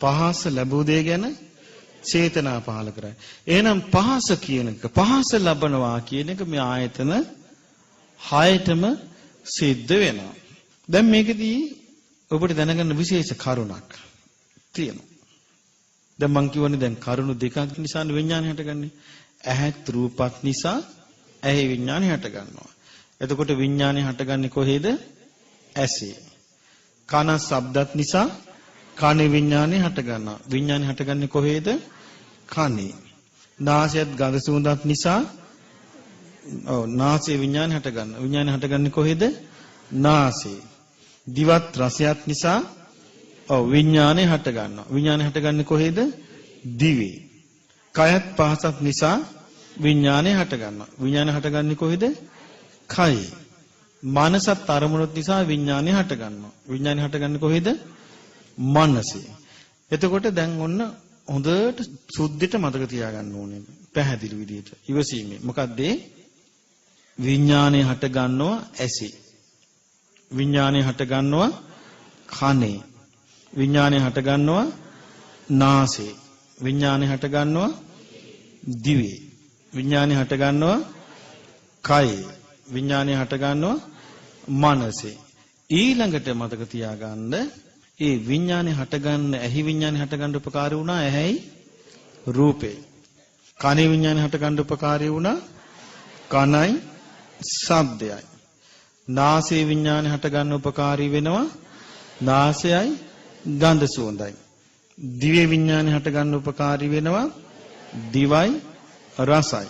පහස ලැබූ දෙය ගැන චේතනා පහල කරයි. එහෙනම් පහස කියන එක පහස ලබනවා කියන එක මේ ආයතන හයටම සිද්ධ වෙනවා. දැන් මේකදී ඔබට දැනගන්න විශේෂ කරුණක් තියෙනවා. දැන් මං කියවනේ දැන් කරුණු දෙකක් නිසා විඥානය හටගන්නේ. ඇහත් රූපත් නිසා ඇහි විඥානය හටගන්නවා. එතකොට විඥානය හටගන්නේ කොහේද? ඇසේ. කන ශබ්දත් නිසා කනේ විඥානය හටගන්නවා. විඥානය හටගන්නේ කොහේද? කනේ. නාසයත් ගඳ සුවඳත් නිසා නාසයේ විඥානය හටගන්නවා. විඥානය හටගන්නේ කොහේද? නාසයේ. දිවත් රසයත් නිසා විඥානය හටගන්නවා. විඥානය හටගන්නේ කොහේද? දිවේ. කයත් පහසත් නිසා විඥානය හටගන්නවා. විඥානය හටගන්නේ කොහේද? කයේ. මනසත් අරමුණුත් නිසා විඥානය හටගන්නවා. විඥානය හටගන්නේ කොහේද? මනසේ. එතකොට දැන් ඔන්න හොඳට සුද්ධිට මතක තියාගන්න ඕනේ. පැහැදිලි විදිහට. ඉවසීමේ. මොකද්ද? විඥානය හටගන්නවා ඇසේ. විඥානය හටගන්නවා කනේ. විඥානය හටගන්නවා නාසයේ. විඥානය හටගන්නවා දිවේ. විඥානය හටගන්නවා කයේ. විඥානය හටගන්නවා මනසේ. ඊළඟට මතක තියාගන්න ඒ විඥානය හටගන්න ඇහි විඥානය හටගන්න උපකාර වුණා ඇහැයි රූපේ. කනේ විඥානේ හටගන්න උපකාරී වුණා කනයි ශබ්දයයි. නාසයේ විඥානේ හටගන්න උපකාරී වෙනවා නාසයයි ගන්ධ සුවඳයි. දිවේ විඥානේ හටගන්න උපකාරී වෙනවා දිවයි රසයි.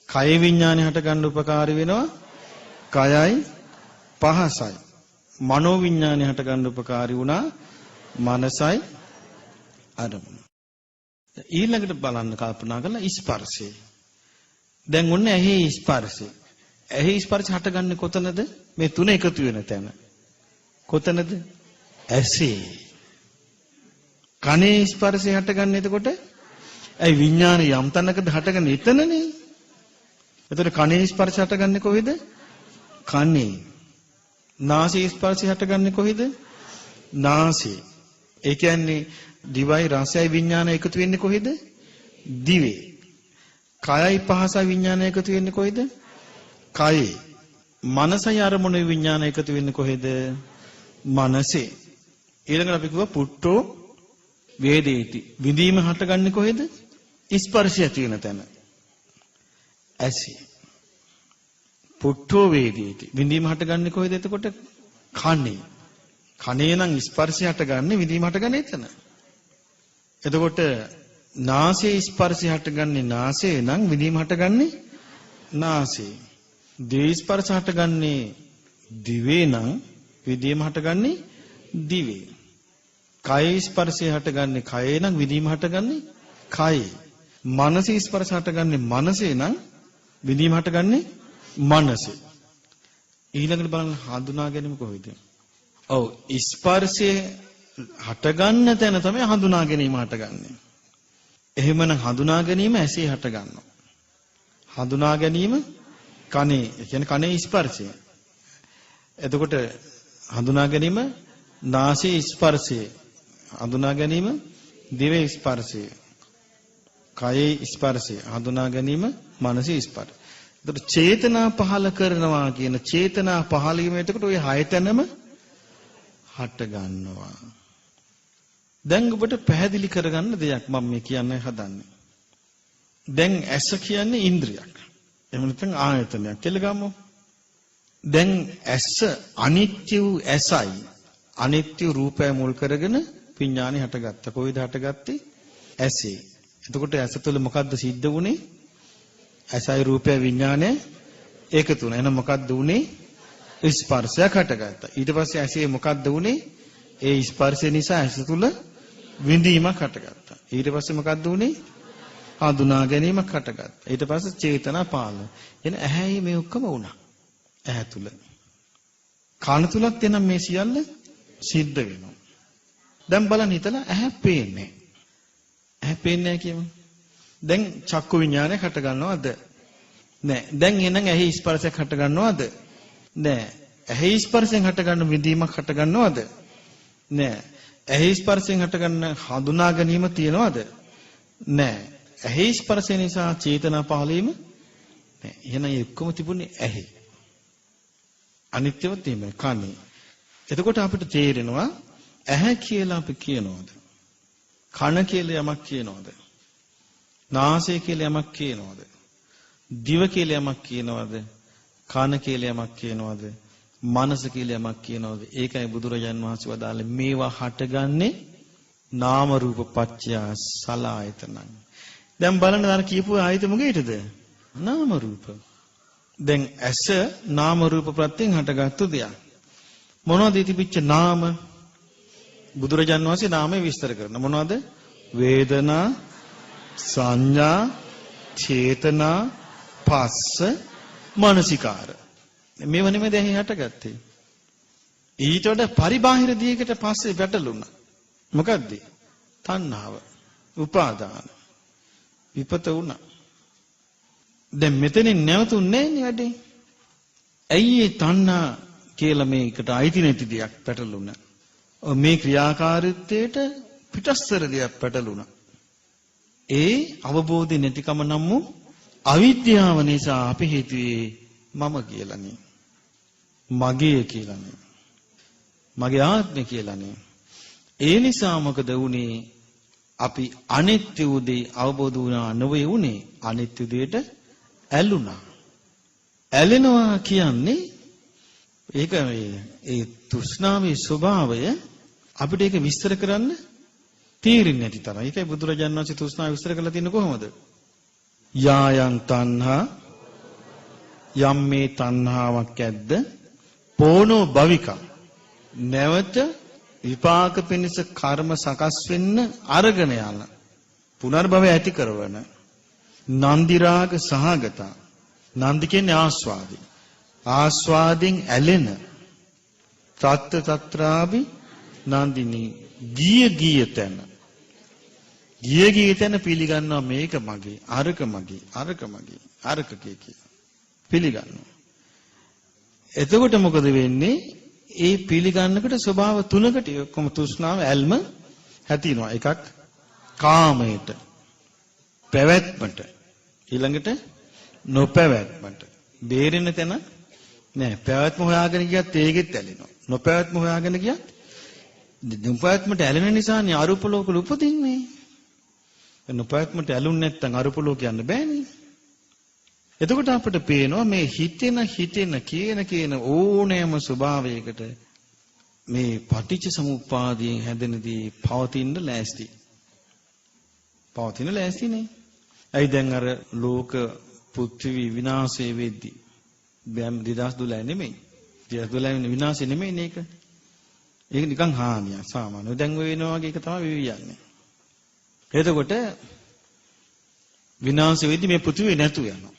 කය විඥානේ හටගන්න උපකාරී වෙනවා කයයි පහසයි. මනෝ විඥානේ හටගන්න උපකාරී වුණා මනසයි අරමුණ. ඊළඟට බලන්න කල්පනා කරලා ස්පර්ශය. දැන් ඔන්න ඇහි ස්පර්ශය. ඇහි ස්පර්ශ හටගන්නේ කොතනද? මේ තුන එකතු වෙන තැන. කොතනද? ඇසේ. කනේ ස්පර්ශය හටගන්නේ එතකොට ඇයි විඥාන යම් තැනකද හටගන්නේ එතනනේ. එතකොට කනේ ස්පර්ශ හටගන්නේ කොහෙද? කනේ. නාසයේ ස්පර්ශය හටගන්නේ කොහෙද? නාසයේ. ඒ කියන්නේ දිවයි රසයයි විඥාන එකතු වෙන්නේ කොහෙද? දිවේ. කයයි පහසයි විඥාන එකතු වෙන්නේ කොහෙද? කයේ. මනසයි අරමුණේ විඥාන එකතු වෙන්නේ කොහෙද? මනසේ. ඊළඟට අපි කිව්වා පුට්ටෝ වේදේති. විඳීම හටගන්නේ කොහෙද? ස්පර්ශය ඇති වෙන තැන. ඇසේ. පුට්ටෝ වේදේති. විඳීම හටගන්නේ කොහෙද එතකොට? කනේ. කනේ නම් ස්පර්ශය හටගන්නේ විඳීම හටගන්නේ එතන. එතකොට නාසයේ ස්පර්ශය හටගන්නේ නාසයේ නම් විඳීම හටගන්නේ නාසයේ. දිවේ ස්පර්ශ හටගන්නේ දිවේ නම් විඳීම හටගන්නේ දිවේ. කයේ ස්පර්ශය හටගන්නේ කයේ නම් විඳීම හටගන්නේ කයේ. මනසේ ස්පර්ශ හටගන්නේ මනසේ නම් විඳීම හටගන්නේ මනසේ. ඊළඟට බලන්න හඳුනා ගැනීම කොහොමද? ඔව් ස්පර්ශයේ හටගන්න තැන තමයි හඳුනා ගැනීම හටගන්නේ. එහෙමනම් හඳුනා ගැනීම ඇසේ හටගන්නවා. හඳුනා ගැනීම කනේ, ඒ කියන්නේ කනේ ස්පර්ශය. එතකොට හඳුනා ගැනීම නාසයේ ස්පර්ශය. හඳුනා ගැනීම දිවේ ස්පර්ශය. කයේ ස්පර්ශය. හඳුනා ගැනීම මනසේ ස්පර්ශය. එතකොට චේතනා පහල කරනවා කියන චේතනා පහල වීම එතකොට ওই හය තැනම හට ගන්නවා. දැන් ඔබට පැහැදිලි කරගන්න දෙයක් මම මේ කියන්න හදන්නේ. දැන් ඇස කියන්නේ ඉන්ද්‍රියක්. එහෙම නැත්නම් ආයතනයක් කියලා ගමු. දැන් ඇස අනිත්‍ය වූ ඇසයි අනිත්‍ය රූපය මුල් කරගෙන විඥානේ හටගත්තා. කොයිද හටගත්තේ? ඇසේ. එතකොට ඇස තුළ මොකද්ද සිද්ධ වුනේ? ඇසයි රූපය විඥානය එකතු වුණා. එහෙනම් මොකද්ද වුනේ? ස්පර්ශයක් හටගත්තා. ඊට පස්සේ ඇසේ මොකද්ද වුනේ? ඒ ස්පර්ශය නිසා ඇස තුළ විඳීමක් හටගත්තා. ඊට පස්සේ මොකද්ද වුනේ? හඳුනා ගැනීමක් හටගත්තා. ඊට පස්සේ චේතනා පාලන. එන ඇහැයි මේ ඔක්කොම වුණා. ඇහැ තුළ. කන තුලත් එනම් මේ සියල්ල සිද්ධ වෙනවා. දැන් බලන්න හිතලා ඇහැ පේන්නේ. ඇහැ පේන්නේ නැහැ කියමු. දැන් චක්කු විඥානය හට ගන්නවද? නෑ. දැන් එහෙනම් ඇහි ස්පර්ශයක් හට ගන්නවද? නෑ. ඇහි ස්පර්ශයෙන් හට ගන්න විඳීමක් හට ගන්නවද? නෑ. ඇහි ස්පර්ශයෙන් හට ගන්න හඳුනා ගැනීම තියනවද? නෑ. ඇහි ස්පර්ශය නිසා චේතනා පහළ වීම නෑ. එහෙනම් ඒ ඔක්කොම තිබුණේ ඇහි. අනිත්‍යවත් එහෙමයි කනේ. එතකොට අපිට තේරෙනවා ඇහැ කියලා අපි කියනවද? කන කියලා යමක් කියනවද? නාසය කියලා යමක් කියනවද? දිව කියලා යමක් කියනවද? කන කියලා යමක් කියනවද? මනස කියලා යමක් කියනවද? ඒකයි බුදුරජාන් වහන්සේ වදාළේ මේවා හටගන්නේ නාම රූප පත්‍ය සලආයතනං. දැන් බලන්න අර කියපු ආයත මොකේද? නාම රූප. දැන් ඇස නාම රූප ප්‍රත්‍යයෙන් හටගත්තු දෙයක්. මොනවද ඉතිපිච්ච නාම? බුදුරජාන් වහන්සේ නාමය විස්තර කරනවා. මොනවද? වේදනා, සංඥා, චේතනා, පස්ස, මනසිකාර. මේව නෙමෙයි දැන් හටගත්තේ. ඊට වඩා පරිබාහිර දියකට පස්සේ වැටලුණා. මොකද්ද? තණ්හාව, උපාදාන, විපත වුණා. දැන් මෙතනින් නැවතුන්නේ නෑනේ වැඩේ. ඇයි ඒ තණ්හා කියලා මේකට අයිති නැති දෙයක් පැටලුණා. මේ ක්‍රියාකාරීත්වයට පිටස්තර දෙයක් පැටලුණා. ඒ අවබෝධය නැතිකම නම් වූ අවිද්‍යාව නිසා අපි හිතුවේ මම කියලානේ. මගේ කියලානේ. මගේ ආත්මය කියලානේ. ඒ නිසා මොකද වුනේ? අපි අනිත්‍ය උදේ අවබෝධ වුණා නෙවෙයි උනේ අනිත්‍ය උදේට ඇලුනා. ඇලෙනවා කියන්නේ ඒක ඒ තෘෂ්ණාවේ ස්වභාවය අපිට ඒක විස්තර කරන්න තීරින් නැති තරම්. ඒකයි බුදුරජාණන් වහන්සේ තෘෂ්ණාව විස්තර කරලා තියෙන්නේ කොහොමද? යායන් තණ්හා යම් මේ තණ්හාවක් ඇද්ද පෝනෝ භවිකා නැවත විපාක පිණිස කර්ම සකස් වෙන්න අරගෙන යන පුනර්භවය ඇති කරවන නන්දි රාග සහගත නන්දි කියන්නේ ආස්වාදී ආස්වාදෙන් ඇලෙන තත්ත තත්‍රාවි නන්දිනී ගිය තැන පිළිගන්නවා මේක මගේ අරක මගේ අරක කී පිළිගන්නවා. එතකොට මොකද වෙන්නේ? ඒ පිළිගන්නකට ස්වභාව තුනකට ඔක්කොම තෘෂ්ණාව ඇල්ම හැතිනවා. එකක් කාමයට, පැවැත්මට, ඊළඟට නොපැවැත්මට. බේරෙන්න තැන නෑ. පැවැත්ම හොයාගෙන ගියත් ඒකෙත් ඇලෙනවා. නොපැවැත්ම හොයාගෙන ගියත් නොපැවැත්මට ඇලෙන නිසානේ අරූප ලෝකවල උපදින්නේ. නොපැවැත්මට ඇලුන්නේ නැත්නම් අරූප ලෝක යන්න බෑනේ. එතකොට අපිට පේනවා මේ හිතෙන කියන ඕනෑම ස්වභාවයකට මේ පටිච්ච සමුප්පාදයෙන් හැදෙනදී පවතින ලෑස්ති. පවතින ලෑස්තිනේ. ඇයි දැන් අර ලෝක පෘථිවි විනාශය වෙද්දී දැන් 2012 නෙමෙයි. 2012 විනාශය නෙමෙයි මේක. ඒක නිකන් හානියක් සාමාන්‍ය. දැන් ඔය වෙනවා වගේ එක තමයි වෙවියන්නේ. එතකොට විනාශය වෙද්දී මේ පෘථිවිය නැතු යනවා.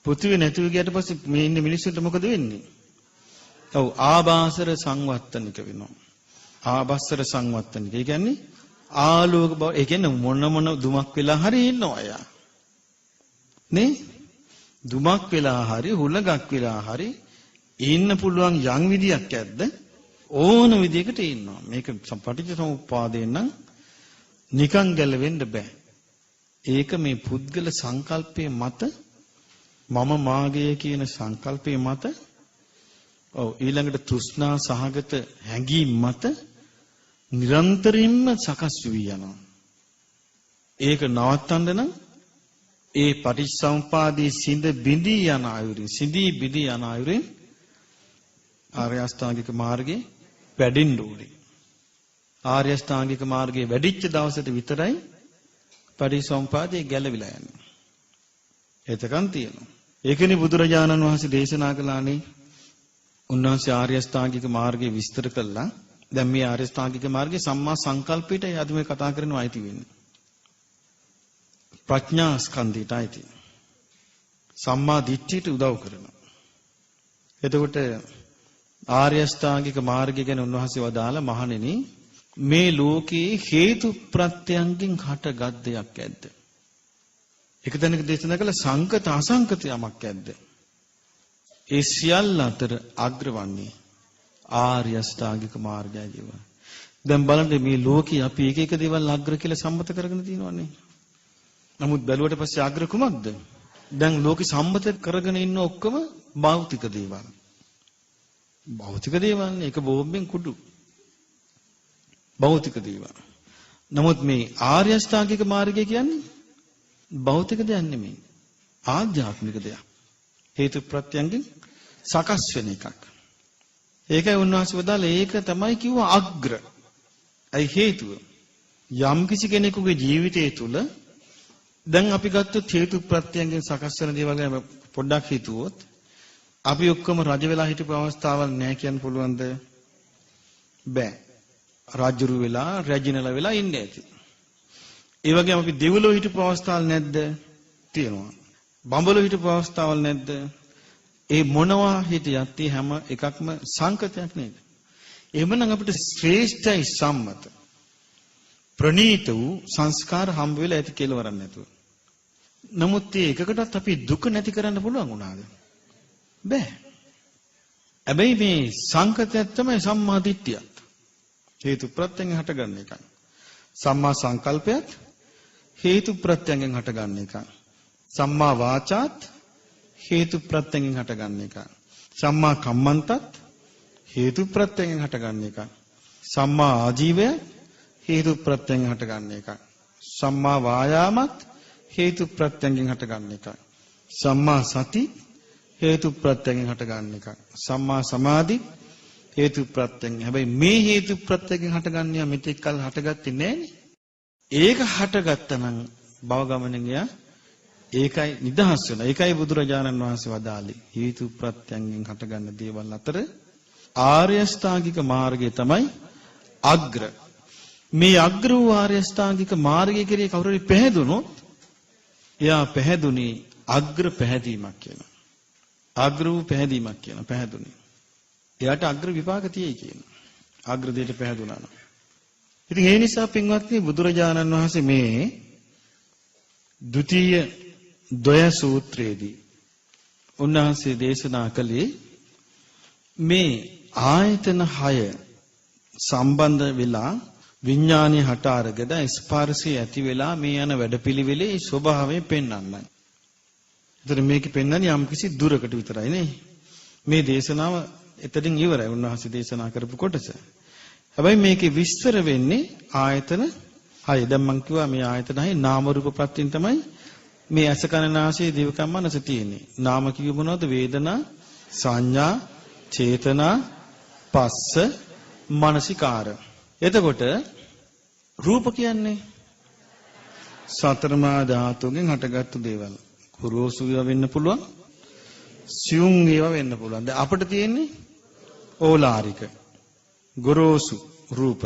පෘථිවිය නැතුව ගියට පස්සේ මේ ඉන්න මිනිස්සුන්ට මොකද වෙන්නේ? ඔව් ආභාසර සංවත්තනික වෙනවා. ආභාසර සංවත්තනික. ඒ කියන්නේ ආලෝක බව. ඒ කියන්නේ මොන දුමක් වෙලා හරි ඉන්නවා අය. නේ? දුමක් වෙලා හරි හුලඟක් වෙලා හරි ඉන්න පුළුවන් යම් විදියක් ඇද්ද? ඕන විදියකට ඉන්නවා. මේක පටිච්ච සමුප්පාදයෙන් නම් නිකන් ගැලවෙන්න බෑ. ඒක මේ පුද්ගල සංකල්පයේ මත මම මාගේ කියන සංකල්පයේ මත ඔව් ඊළඟට තෘෂ්ණා සහගත හැඟීම් මත නිරන්තරයෙන්ම සකස් වී යනවා. ඒක නවත්තන්න නම් ඒ පටිච්චසමුපාදයේ සිඳී බිඳී යන ආයුරින් ආර්ය අෂ්ටාංගික මාර්ගේ වැඩෙන්න ඕනේ. ආර්ය අෂ්ටාංගික මාර්ගයේ වැඩිච්ච දවසට විතරයි පටිච්චසමුපාදයේ ගැලවිලා යන්නේ. එතකන් තියෙනවා. ඒකනේ බුදුරජාණන් වහන්සේ දේශනා කළානේ. උන්වහන්සේ ආර්ය අෂ්ටාංගික මාර්ගය විස්තර කළා. දැන් මේ ආර්ය අෂ්ටාංගික මාර්ගයේ සම්මා සංකල්පයට අද මේ කතා කරනවා අයිති වෙන්නේ. ප්‍රඥා ස්කන්ධයට අයිති. සම්මා දිට්ඨියට උදව් කරනවා. එතකොට ආර්ය අෂ්ටාංගික මාර්ගය ගැන උන්වහන්සේ වදාලා මහණෙනි මේ ලෝකේ හේතු ප්‍රත්‍යයන්ගෙන් හටගත් දෙයක් ඇද්ද? එක තැනක දේශනා කළ සංකත අසංකත යමක් ඇද්ද? ඒ සියල්ල අතර අග්‍රවන්නේ ආර්ය අෂ්ටාංගික මාර්ගයයි කියනවා. දැන් බලන්න මේ ලෝකේ අපි එක එක දේවල් අග්‍ර කියලා සම්මත කරගෙන තියෙනවනේ. නමුත් බැලුවට පස්සේ අග්‍ර කුමක්ද? දැන් ලෝකේ සම්මත කරගෙන ඉන්න ඔක්කොම භෞතික දේවල්. භෞතික දේවල් නේ. ඒක බෝම්බෙන් කුඩු. භෞතික දේවල්. නමුත් මේ ආර්ය අෂ්ටාංගික මාර්ගය කියන්නේ භෞතික දෙයක් නෙමෙයි. ආධ්‍යාත්මික දෙයක්. හේතු ප්‍රත්‍යයෙන් සකස් වෙන එකක්. ඒකයි උන්වහන්සේ වදාළේ ඒක තමයි කිව්වා අග්‍ර. අයි හේතුව. යම් කිසි කෙනෙකුගේ ජීවිතය තුළ දැන් අපි ගත්තොත් හේතු ප්‍රත්‍යයෙන් සකස් වෙන දේවල් ගැන පොඩ්ඩක් හිතුවොත් අපි ඔක්කොම රජ වෙලා හිටපු අවස්ථාවක් නැහැ කියන්න පුළුවන්ද? බෑ. රාජ්‍යරු වෙලා රැජිනල වෙලා ඉන්නේ ඇති. ඒ වගේම අපි දෙව්ලොව හිටපු අවස්ථාවල් නැද්ද? තියෙනවා. බඹලොව හිටපු අවස්ථාවල් නැද්ද? ඒ මොනවා හිටියත් හැම එකක්ම සංකතයක් නේද? එහෙමනම් අපිට ශ්‍රේෂ්ඨයි සම්මත ප්‍රණීත වූ සංස්කාර හම්බ වෙලා ඇති කෙලවරක් නැතුව. නමුත් මේ එකකටත් අපි දුක නැති කරන්න පුළුවන් වුණාද? බෑ. හැබැයි මේ සංකතයක් තමයි සම්මා දිට්ඨියත්. හේතු ප්‍රත්‍යයෙන් හටගන්න එකයි. සම්මා සංකල්පයත් හේතු ප්‍රත්‍යයෙන් හටගන්න එකයි. සම්මා වාචාත් හේතු ප්‍රත්‍යයෙන් හටගන්න එකයි. සම්මා කම්මන්තත් හේතු ප්‍රත්‍යයෙන් හටගන්න එකයි. සම්මා ආජීවය හේතු ප්‍රත්‍යයෙන් හටගන්න එකක්. සම්මා වායාමත් හේතු ප්‍රත්‍යයෙන් හටගන්න එකක්. සම්මා සති හේතු ප්‍රත්‍යයෙන් හටගන්න එකක්. සම්මා සමාධි හේතු ප්‍රත්‍යයෙන්. හැබැයි මේ හේතු ප්‍රත්‍යයෙන් හටගන්නේ මෙතෙක් කල් හටගත්තේ නැහනේ. ඒක හටගත්තා නම් භව ගමනෙන් එයා ඒකයි නිදහස් වෙන. ඒකයි බුදුරජාණන් වහන්සේ වදාළේ. හේතු ප්‍රත්‍යයෙන් හටගන්න දේවල් අතර ආර්ය අෂ්ටාංගික මාර්ගය තමයි අග්‍ර. මේ අග්‍ර වූ ආර්ය අෂ්ටාංගික මාර්ගය කෙරේ කවුරු හරි පැහැදුනොත් එයා පැහැදුනේ අග්‍ර පැහැදීමක් කියලා. අග්‍ර වූ පැහැදීමක් කියන පැහැදුනේ. එයාට අග්‍ර විපාක තියෙයි කියන. අග්‍ර දෙයට පැහැදුනා නම්. ඉතින් ඒ නිසා පින්වත්නි බුදුරජාණන් වහන්සේ මේ ဒုတိယ ද්වය සූත්‍රයේදී උන්වහන්සේ දේශනා කළේ මේ ආයතන 6 සම්බන්ධ වෙලා විඥානයේ හට අරගෙන ස්පර්ශය ඇති වෙලා මේ යන වැඩපිළිවෙලේ ස්වභාවය පෙන්වන්නයි. ඒතර මේක පෙන්වන්නේ යම් කිසි දුරකට විතරයි නේ. මේ දේශනාව එතනින් ඉවරයි උන්වහන්සේ දේශනා කරපු කොටස. හැබැයි මේකේ විස්තර වෙන්නේ ආයතන 6. දැන් මම කිව්වා මේ ආයතන 6 නාම රූප ප්‍රත්‍යයෙන් තමයි මේ අස කන නාසය දිවකම් මනස තියෙන්නේ. නාම කිව්ව මොනවද? වේදනා, සංඥා, චේතනා, පස්ස, මනසිකාර. එතකොට රූප කියන්නේ සතරමා ධාතුන්ගෙන් හටගත්තු දේවල්. කුරෝසු ඒවා වෙන්න පුළුවන්. සියුම් ඒවා වෙන්න පුළුවන්. දැන් අපිට තියෙන්නේ ඕලාරික ගොරෝසු රූප.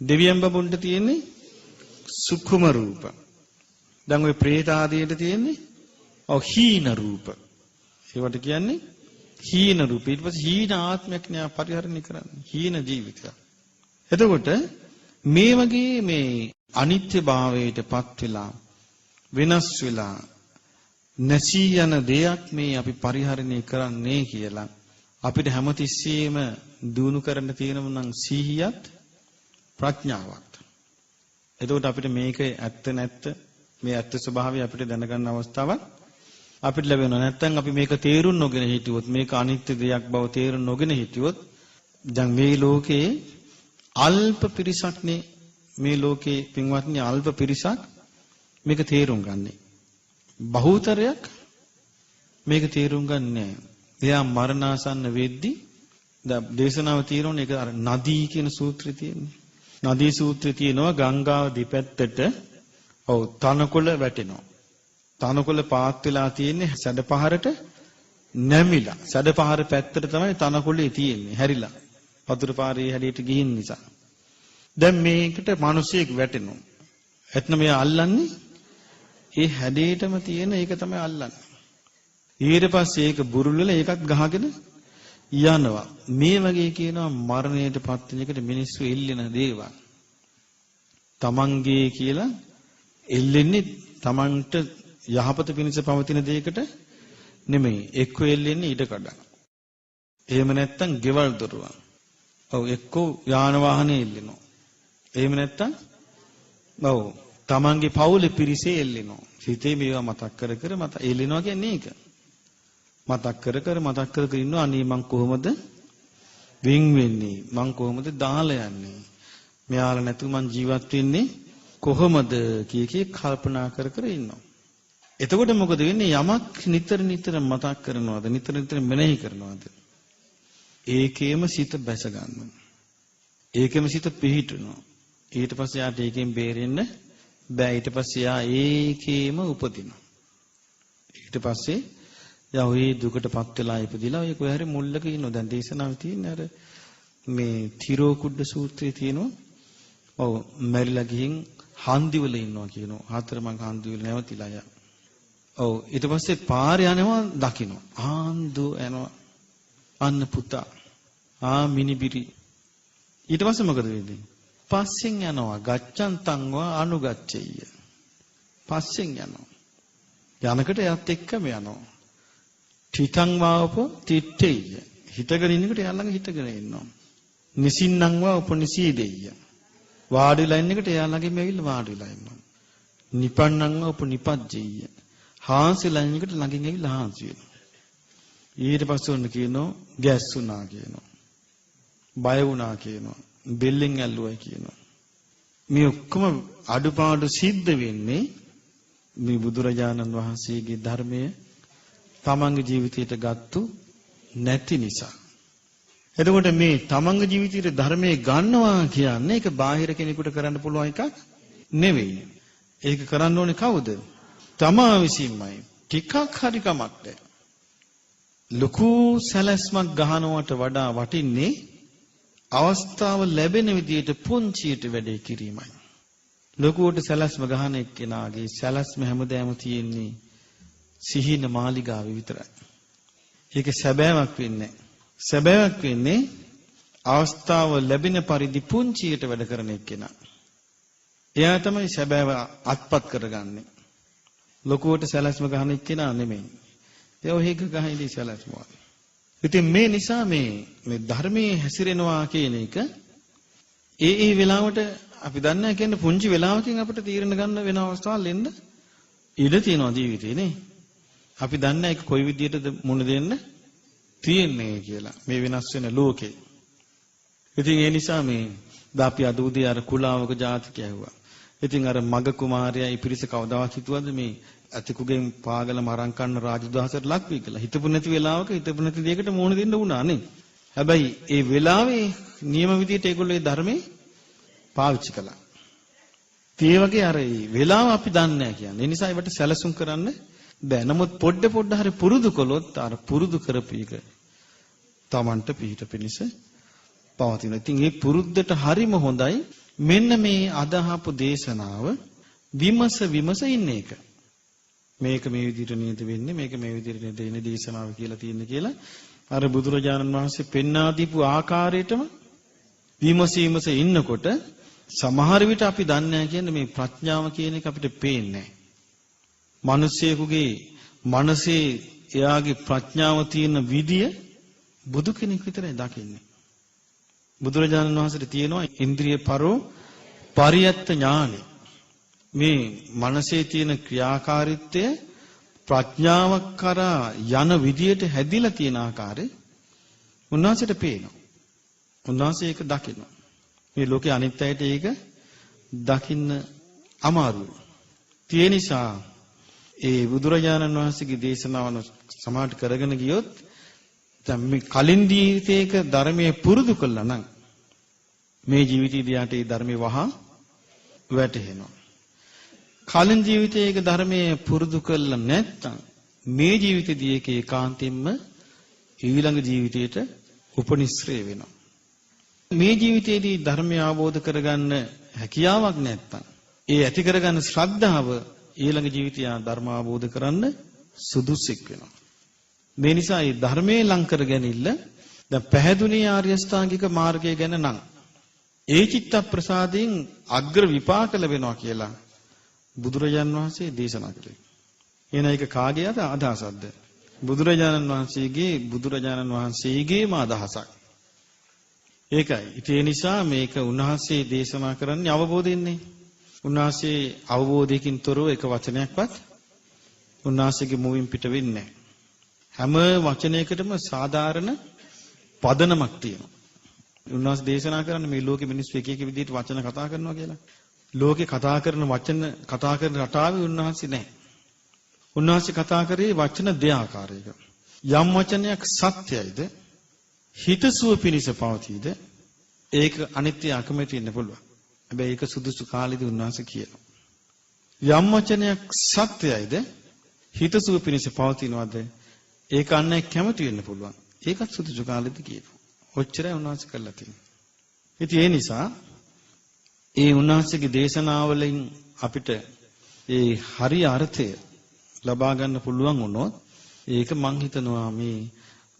දෙවියන් බඹුන්ට තියෙන්නේ සුක්කුම රූප. දැන් ওই പ്രേත ආදීන්ට තියෙන්නේ හීන රූප. ඒවට කියන්නේ හීන රූප. ඊට පස්සේ හීන ආත්මයක් න්යා පරිහරණය කරන්නේ. හීන ජීවිතයක්. එතකොට මේ වගේ මේ අනිත්‍ය භාවයටපත් වෙලා වෙනස් වෙලා නැසී යන දෙයක් මේ අපි පරිහරණය කරන්නේ කියලා අපිට හැමතිස්සෙම දිනු කරන්න තියෙනවා නම් සීහියත් ප්‍රඥාවත්. එතකොට අපිට මේක ඇත්ත නැත්ත මේ ඇත්ත ස්වභාවය අපිට දැනගන්න අවස්ථාවක් අපිට ලැබෙනවා. නැත්නම් අපි මේක තේරුම් නොගෙන හිටියොත් මේක අනිත්‍ය දෙයක් බව තේරුම් නොගෙන හිටියොත් දැන් මේ ලෝකේ අල්ප පිරිසක්නේ මේ ලෝකේ පින්වත්නි අල්ප පිරිසක් මේක තේරුම් ගන්නේ. බහුතරයක් මේක තේරුම් ගන්නේ නැහැ. එයා මරණාසන්න වෙද්දි දේශනාව තියෙනවනේ ඒක අර නදී කියන සූත්‍රය තියෙන්නේ. නදී සූත්‍රය තියෙනවා ගංගාව දෙපැත්තට තනකොළ වැටෙනවා. තනකොළ පාත් වෙලා තියෙන්නේ සැඩපහරට නැමිලා. සැඩපහර පැත්තට තමයි තනකොළේ තියෙන්නේ හැරිලා. වතුර පාරේ හැඩයට ගිහින් නිසා. දැන් මේකට මිනිසෙක් වැටෙනවා. එතන මෙයා අල්ලන්නේ ඒ හැඩේටම තියෙන ඒක තමයි අල්ලන්නේ. ඊට පස්සේ ඒක බුරුල් වෙලා ඒකත් ගහගෙන යනවා. මේ වගේ කියනවා මරණයට පත් වෙන එකට මිනිස්සු එල්ලෙන දේවල්. තමන්ගේ කියලා එල්ලෙන්නේ තමන්ට යහපත පිණිස පවතින දෙයකට නෙමෙයි. එක්ක එල්ලෙන්නේ ඊට කඩන. එහෙම නැත්තම් ගෙවල් දොරවල්. එක්ක යාන වාහනේ එල්ලෙනවා. එහෙම නැත්තම් තමන්ගේ පවුලේ පිරිසේ එල්ලෙනවා. හිතේ මේවා මතක් කර කර එල්ලෙනවා කියන්නේ ඒක. මතක් කර කර ඉන්නවා අනේ මං කොහොමද වින් වෙන්නේ? මං කොහොමද දාලා යන්නේ? මෙයාලා නැතුව මං ජීවත් වෙන්නේ කොහොමද කී කල්පනා කර කර ඉන්නවා. එතකොට මොකද වෙන්නේ? යමක් නිතර මතක් කරනවාද? නිතර මෙනෙහි කරනවාද? ඒකේම සිත බැස ගන්නවා. ඒකෙම සිත පිහිටනවා. ඊට පස්සේ යාට ඒකෙන් බේරෙන්න බෑ. ඊට පස්සේ යා ඒකේම උපදිනවා. ඊට පස්සේ යා ওই දුකටපත් වෙලා ඉපදිලා ඔය කොහේ හරි මුල්ලක ඉන්නවා. දැන් දේශනාවේ තියෙන අර මේ තිරෝ කුඩ සූත්‍රයේ තියෙනවා. මැරිලා ගිහින් හන්දිවල ඉන්නවා කියනවා. හතරමං හන්දිවල නැවතිලා යා. ඊට පස්සේ පාරේ යනවා දකින්න. ආන්දු යනවා. අන්න පුතා. මිනිබිරි. ඊට පස්සේ මොකද වෙන්නේ? පස්සෙන් යනවා. ගච්ඡන්තංවා අනුගච්ඡෙය්‍ය. පස්සෙන් යනවා. යනකට එයත් එක්කම යනවා. තිතං වාපෝ තිත්තේය. හිතගෙන ඉන්නකොට එයා ළඟ හිතගෙන ඉන්නවා. නිසින්නම් වා උපනිසීදෙය්‍ය. වාඩිලා ඉන්නකොට එයා ළඟම ඇවිල්ලා වාඩිලා ඉන්නවා. නිපන්නං වා උපනිපජ්ජෙය්‍ය. හාන්සිලා ඉන්නකොට ළඟින් ඇවිල්ලා හාන්සි වෙනවා. ඊට පස්සේ ඔන්න කියනවා ගැස්සුණා කියනවා. බය වුණා කියනවා. බෙල්ලෙන් ඇල්ලුවයි කියනවා. මේ ඔක්කොම අඩුපාඩු සිද්ධ වෙන්නේ මේ බුදුරජාණන් වහන්සේගේ ධර්මය තමන්ගේ ජීවිතයට ගත්තු නැති නිසා. එතකොට මේ තමන්ගේ ජීවිතයට ධර්මයේ ගන්නවා කියන්නේ ඒක බාහිර කෙනෙකුට කරන්න පුළුවන් එකක් නෙවෙයි. ඒක කරන්න ඕනේ කවුද? තමා විසින්මයි. ටිකක් හරි කමක් නැහැ. ලොකු සැලැස්මක් ගහනවට වඩා වටින්නේ අවස්ථාව ලැබෙන විදියට පුංචියට වැඩේ කිරීමයි. ලොකුවට සැලැස්ම ගහන එක්කෙනාගේ සැලැස්ම හැමදාම තියෙන්නේ සිහින මාලිගාවේ විතරයි. ඒක සැබෑවක් වෙන්නේ නැහැ. සැබෑවක් වෙන්නේ අවස්ථාව ලැබෙන පරිදි පුංචියට වැඩ කරන එක්කෙනා. එයා තමයි සැබෑව අත්පත් කරගන්නේ. ලොකුවට සැලැස්ම ගහන එක්කෙනා නෙමෙයි. ඒ ඔහෙක ගහින්දී සැලැස්ම. ඉතින් මේ නිසා මේ ධර්මයේ හැසිරෙනවා කියන එක ඒ වෙලාවට අපි දන්නේ කියන්නේ පුංචි වෙලාවකින් අපිට තීරණ ගන්න වෙන අවස්ථාවල් එන්න ඉඩ තියෙනවා ජීවිතේ නේ. අපි දන්නේ ඒක කොයි විදියටද මුණ දෙන්න තියෙන්නේ කියලා මේ වෙනස් වෙන ලෝකේ. ඉතින් ඒ නිසා මේ දාපි අද උදේ අර කුලාවක ජාතික ඇහුවා. ඉතින් අර මග කුමාරයා ඉපිරිස කවදාවත් හිතුවද මේ අතිකුගෙන් පාගල මරන් කන්න රාජදහසට ලක් වෙයි කියලා. හිතපු නැති වෙලාවක හිතපු නැති දෙයකට මුණ දෙන්න වුණා නේ. හැබැයි ඒ වෙලාවේ නියම විදියට ඒගොල්ලෝ ඒ ධර්මේ පාවිච්චි කළා. ඒ වගේ අර වෙලාව අපි දන්නේ නැහැ කියන්නේ. ඒ නිසා ඒවට සැලසුම් කරන්න බෑ. නමුත් පොඩ හරි පුරුදු කළොත් අර පුරුදු කරපීක Tamanට පිහිට පිනිස පවතින. ඉතින් මේ පුරුද්දට හරිම හොඳයි. මෙන්න මේ අදහපු දේශනාව විමස ඉන්න එක. මේක මේ විදිහට නේද වෙන්නේ, මේක මේ විදිහට නේද එන්නේ දේශනාව කියලා තියෙන්නේ කියලා අර බුදුරජාණන් වහන්සේ පෙන්වා දීපු ආකාරයටම විමසීමස ඉන්නකොට සමහර විට අපි දන්නේ නැහැ කියන්නේ මේ ප්‍රඥාව කියන එක අපිට පේන්නේ නැහැ. මිනිසෙකුගේ මනසේ එයාගේ ප්‍රඥාව තියෙන විදිය බුදු කෙනෙක් විතරයි දකින්නේ. බුදුරජාණන් වහන්සේට තියෙනවා ඉන්ද්‍රිය පරියත්ත ඥානෙ. මේ මනසේ තියෙන ක්‍රියාකාරීත්වය ප්‍රඥාවක් කරා යන විදියට හැදිලා තියෙන ආකාරය උන්වහන්සේට පේනවා. උන්වහන්සේ ඒක දකිනවා. මේ ලෝකේ අනිත් අයට ඒක දකින්න අමාරුයි. ඒ නිසා ඒ බුදුරජාණන් වහන්සේගේ දේශනාවන සමාහට කරගෙන ගියොත් දැන් මේ කලින් ජීවිතයක ධර්මයේ පුරුදු කළා නම් මේ ජීවිතයේදී යට ඒ ධර්මේ වහා වැටහෙනවා. කලින් ජීවිතයක ධර්මයේ පුරුදු කළා නැත්නම් මේ ජීවිතයේදී ඒක ඒකාන්තයෙන්ම ඊළඟ ජීවිතයට උපනිශ්‍රේ වෙනවා. මේ ජීවිතයේදී ධර්මය අවබෝධ කරගන්න හැකියාවක් නැත්නම් ඒ ඇති කරගන්න ශ්‍රද්ධාව ඊළඟ ජීවිතය ධර්ම අවබෝධ කරන්න සුදුසුෙක් වෙනවා. මේ නිසා මේ ධර්මයේ ලං කර ගැනීම දැන් පැහැදුනේ ආර්ය අෂ්ටාංගික මාර්ගය ගැන නම් ඒ චිත්ත ප්‍රසාදයෙන් අග්‍ර විපාක ලැබෙනවා කියලා බුදුරජාණන් වහන්සේ දේශනා කළේ. එන එක කාගේ අදහසක්ද? බුදුරජාණන් වහන්සේගේම අදහසක්. ඒකයි. ඒ නිසා මේක උන්වහන්සේ දේශනා කරන්නේ අවබෝධයෙන්නේ. උන්වහන්සේ අවබෝධයකින් තොරව එක වචනයක්වත් උන්වහන්සේගේ මුවින් පිට වෙන්නේ නැහැ. හැම වචනයකටම සාධාරණ පදනමක් තියෙනවා. උන්වහන්සේ දේශනා කරන්නේ මේ ලෝකෙ මිනිස්සු එක එක විදිහට වචන කතා කරනවා කියලා. ලෝකේ කතා කරන රටාවේ උන්වහන්සේ නැහැ. උන්වහන්සේ කතා කරේ වචන දෙආකාරයක. යම් වචනයක් සත්‍යයිද හිතසුව පිණිස පවතීද ඒක අනිත්‍ය අකමැති වෙන්න පුළුවන්. හැබැයි ඒක සුදුසු කාලෙදී උන්වහන්සේ කියනවා. යම් වචනයක් සත්‍යයිද හිතසුව පිණිස පවතිනවද ඒක අන්නයි කැමති වෙන්න පුළුවන්. ඒකත් සුදුසු කාලෙදී කියනවා. ඔච්චරයි උන්වහන්සේ කළා තියෙන්නේ. ඉතින් ඒ නිසා ඒ උන්වහන්සේගේ දේශනාවලින් අපිට ඒ හරි අර්ථය ලබා ගන්න පුළුවන් වුණොත් ඒක මං හිතනවා මේ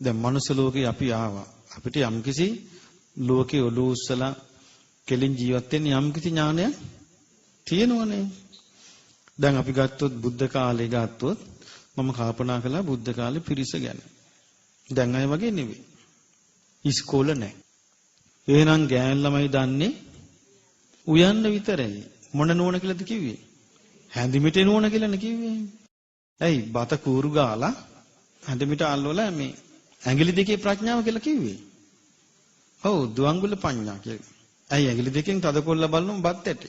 දැන් මනුස්ස ලෝකේ අපි ආවා. අපිට යම්කිසි ලෝකේ ඔලුව උස්සලා කෙලින් ජීවත් වෙන්න යම්කිසි ඥානයක් තියෙනවනේ. දැන් අපි ගත්තොත් බුද්ධ කාලේ ගත්තොත් මම කල්පනා කළා බුද්ධ කාලේ පිරිස ගැන. දැන් අය වගේ නෙවෙයි. ඉස්කෝල නැහැ. එහෙනම් ගෑන් ළමයි දන්නේ උයන්න විතරයි. මොන නෝන කියලාද කිව්වේ? හැඳිමිට නෝන කියලානේ කිව්වේ. ඇයි බත කූරු ගාලා හැඳිමිට අල්ලවලා මේ ඇඟිලි දෙකේ ප්‍රඥාව කියලා කිව්වේ. ඔව් දුවංගුල පඤ්ඤා කියලා. ඇයි ඇඟිලි දෙකෙන් තද කොල්ල බලනම බත් ඇටි.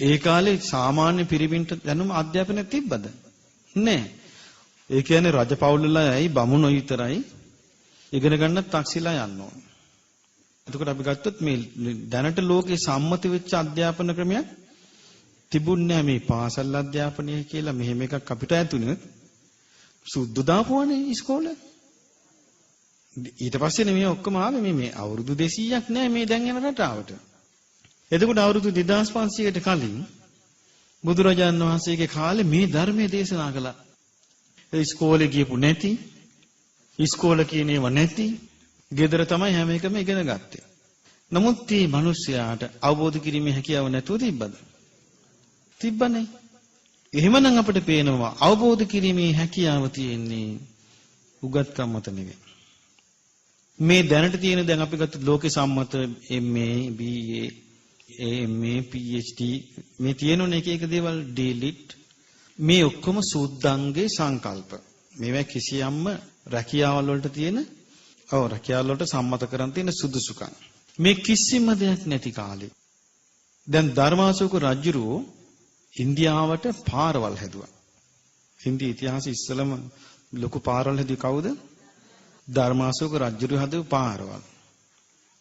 ඒ කාලේ සාමාන්‍ය පිරිමින්ට දැනුම අධ්‍යාපනය තිබ්බද? නෑ. ඒ කියන්නේ රජපෞල්ලලයි බමුණෝ විතරයි ඉගෙන ගන්න තාක්ෂිලා යන්න ඕනේ. එතකොට අපි ගත්තොත් මේ දැනට ලෝකේ සම්මත වෙච්ච අධ්‍යාපන ක්‍රමයක් තිබුණේ මේ පාසල් අධ්‍යාපනය කියලා මෙහෙම එකක් අපිට ඇතුණේ සුද්ධ දාපුවානේ ඉස්කෝලේ. ඊට පස්සේ මේ ඔක්කොම ආවේ මේ අවුරුදු 200ක් නෑ මේ දැන් යන රටාවට. එතකොට අවුරුදු 2500කට කලින් බුදුරජාණන් වහන්සේගේ කාලේ මේ ධර්මයේ දේශනා කළා. ඉස්කෝලේ ගියපු නැති, ඉස්කෝල කියන ඒවා නැති, ගෙදර තමයි හැම එකම ඉගෙන ගත්තේ. නමුත් මේ මිනිස්යාට අවබෝධ කිරීමේ හැකියාව නැතුව තිබ්බද? තිබ්බනේ. එහෙමනම් අපිට පේනවා අවබෝධ කිරීමේ හැකියාව තියෙන්නේ උගත්කම් මත නෙවෙයි. මේ දැනට තියෙන දැන් අපි ගත්ත ලෝකේ සම්මත MA, BA, MA, PhD මේ තියෙනුනේ එක එක දේවල් ඩීලිට් මේ ඔක්කොම සූද්දංගේ සංකල්ප. මේවා කිසියම්ම රැකියාවල් වලට තියෙන රැකියාවල් වලට සම්මත කරන් තියෙන සුදුසුකම්. මේ කිසිම දෙයක් නැති කාලේ දැන් ධර්මාශෝක රජුරෝ ඉන්දියාවට පාරවල් හැදුවා. හින්දි ඉතිහාසයේ ඉස්සලම ලොකු පාරවල් හැදුවේ කවුද? ධර්මාශෝක රජුරෝ හදපු පාරවල්.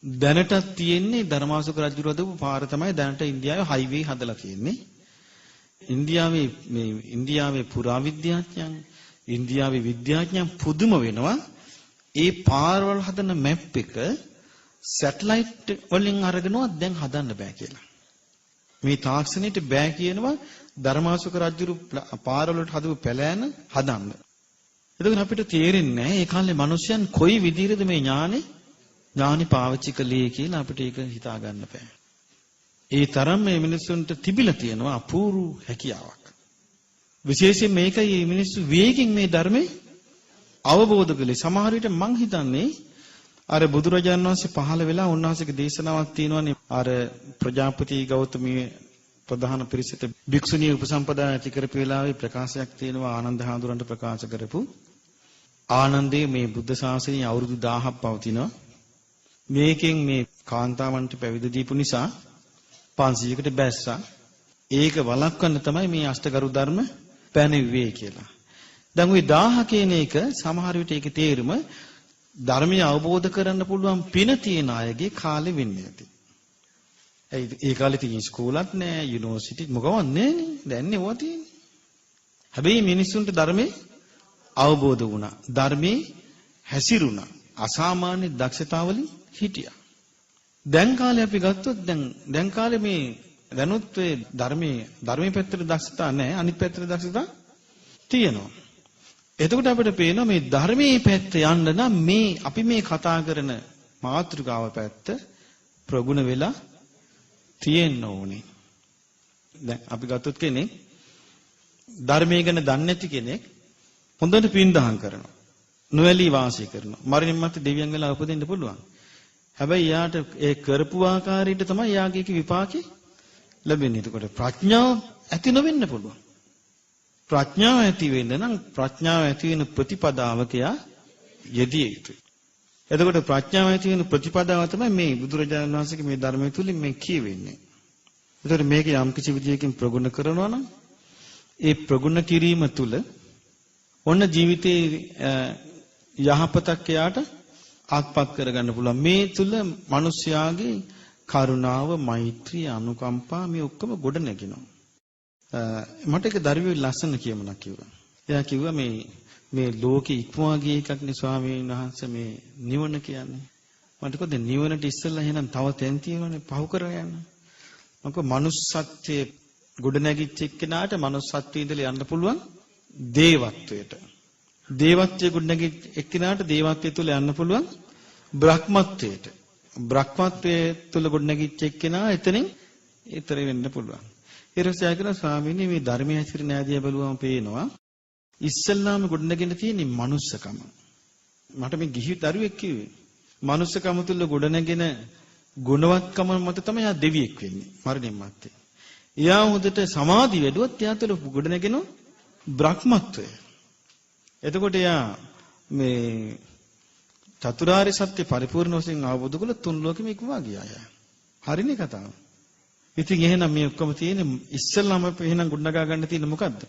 දැනටත් තියෙන්නේ ධර්මාශෝක රජුරෝ හදපු පාර තමයි දැනට ඉන්දියාවේ හයිවේ හදලා තියෙන්නේ. ඉන්දියාවේ පුරාවිද්‍යාඥයන්, ඉන්දියාවේ විද්‍යාඥයන් පුදුම වෙනවා. ඒ පාරවල් හදන මැප් එක සැටලයිට් වලින් අරගෙනවත් දැන් හදන්න බෑ කියලා. මේ තාක්ෂණයට බෑ කියනවා ධර්මාශෝක රජුරු පාරවලට හදපු පැලෑන හදන්න. එතකොට අපිට තේරෙන්නේ නැහැ ඒ කාලේ මිනිස්යන් කොයි විදිහටද මේ ඥානෙ පාවිච්චි කළේ කියලා අපිට ඒක හිතා ගන්න බෑ. ඒ තරම් මේ මිනිස්සුන්ට තිබිලා තියෙනවා අපූර්ව හැකියාවක්. විශේෂයෙන් මේකයි මේ මිනිස්සු වේගින් මේ ධර්මයේ අවබෝධ කළේ. සමහර විට මං හිතන්නේ අර බුදුරජාණන් වහන්සේ පහළ වෙලා උන්වහන්සේගේ දේශනාවක් තියෙනවානේ අර ප්‍රජාපති ගෞතමී ප්‍රධාන පිරිසට භික්ෂුණී උපසම්පදා ඇති කරපු වෙලාවේ ප්‍රකාශයක් තියෙනවා ආනන්ද හාමුදුරන්ට ප්‍රකාශ කරපු. ආනන්දේ මේ බුද්ධ ශාසනය අවුරුදු 1000ක් පවතිනවා. මේකෙන් මේ කාන්තාවන්ට පැවිදි දීපු නිසා 500කට බැස්සා. ඒක වළක්වන්න තමයි මේ අෂ්ටගරු ධර්ම පැනෙන්නේ කියලා. දැන් ওই 1000 කියන එක සමහර විට ඒකේ තේරුම ධර්මය අවබෝධ කරන්න පුළුවන් පින තියෙන අයගේ කාලෙ වෙන්නේ නැති. ඒ කාලේ තියෙන ස්කෝලත් නෑ, යුනිවර්සිටි මොකවත් නෑනේ. දැන් නේ තියෙන්නේ. හැබැයි මිනිස්සුන්ට ධර්මයේ අවබෝධ වුණා. ධර්මයේ හැසිරුණා. අසාමාන්‍ය දක්ෂතාවලින් හිටියා. දැන් කාලේ අපි ගත්තොත් දැන් කාලේ මේ දැනුත් ඒ ධර්මයේ පැත්තට දක්ෂතා නෑ, අනිත් පැත්තට දක්ෂතා තියෙනවා. එතකොට අපිට පේනවා මේ ධර්මයේ පැත්ත යන්න නම් මේ අපි මේ කතා කරන මාතෘකාව පැත්ත ප්‍රගුණ වෙලා තියෙන්න ඕනේ. දැන් අපි ගත්තොත් කෙනෙක් ධර්මයේ ගැන දන්නේ නැති කෙනෙක් හොඳට පින් දහම් කරනවා. නොඇලී වාසය කරනවා. මරණින් මත්තේ දෙවියන් වෙලා උපදින්න පුළුවන්. හැබැයි යාට ඒ කරපු ආකාරයට තමයි යාගේ විපාකේ ලැබෙන්නේ. එතකොට ප්‍රඥාව ඇති නොවෙන්න පුළුවන්. ප්‍රඥාව ඇති වෙන්න නම් ප්‍රඥාව ඇති වෙන ප්‍රතිපදාවක යෙදිය යුතුයි. එතකොට ප්‍රඥාව ඇති වෙන ප්‍රතිපදාව තමයි මේ බුදුරජාණන් වහන්සේගේ මේ ධර්මය තුලින් මේ කියවෙන්නේ. එතකොට මේක යම් කිසි විදියකින් ප්‍රගුණ කරනවා නම් ඒ ප්‍රගුණ කිරීම තුල ඔන්න ජීවිතේ යහපතක් එයාට ආත්පත් කරගන්න පුළුවන්. මේ තුල මිනිස්යාගේ කරුණාව, මෛත්‍රිය, අනුකම්පා මේ ඔක්කොම ගොඩ නැගිනවා. මට එක දරුවෙක් ලස්සන කියමනක් කිව්වා. එයා කිව්වා මේ ලෝකේ ඉක්මවා ගිය එකක් නේ ස්වාමීන් වහන්සේ මේ නිවන කියන්නේ. මට කිව්වා දැන් නිවනට ඉස්සෙල්ලා එහෙනම් තව තැන් තියෙනවනේ පහු කරගෙන යන්න. මම කිව්වා manussත්වයේ ගොඩ නැගිච්ච එක්කෙනාට manussත්වයේ ඉඳලා යන්න පුළුවන් දේවත්වයට. දේවත්වයේ ගොඩ නැගිච්ච එක්කෙනාට දේවත්වයේ තුල යන්න පුළුවන් බ්‍රහ්මත්වයට. බ්‍රහ්මත්වයේ තුල ගොඩ නැගිච්ච එක්කෙනා එතනින් ඊතර වෙන්න පුළුවන්. ඊට කියන ස්වාමීනි මේ ධර්මයේ හැසිරෙන ආදිය බලුවම පේනවා ඉස්සල්ලාම ගොඩනගෙන තියෙන මනුස්සකම. මට මේ ගිහි දරුවෙක් කිව්වේ මනුස්සකම තුල ගොඩනගෙන ගුණවත්කම මත තමයි යා දෙවියෙක් වෙන්නේ මරණින් මත්තේ. එයා හොඳට සමාධි වැඩුවොත් එයා තුල ගොඩනගෙන බ්‍රහ්මත්වය. එතකොට එයා මේ චතුරාර්ය සත්‍ය පරිපූර්ණ වශයෙන් අවබෝධ කළ තුන් ලෝකෙම ඉක්මවා ගියා. හරිනේ කතාව. ඉතින් එහෙනම් මේ ඔක්කොම තියෙන්නේ ඉස්සෙල්ලාම එහෙනම් ගොඩනගා ගන්න තියෙන මොකද්ද?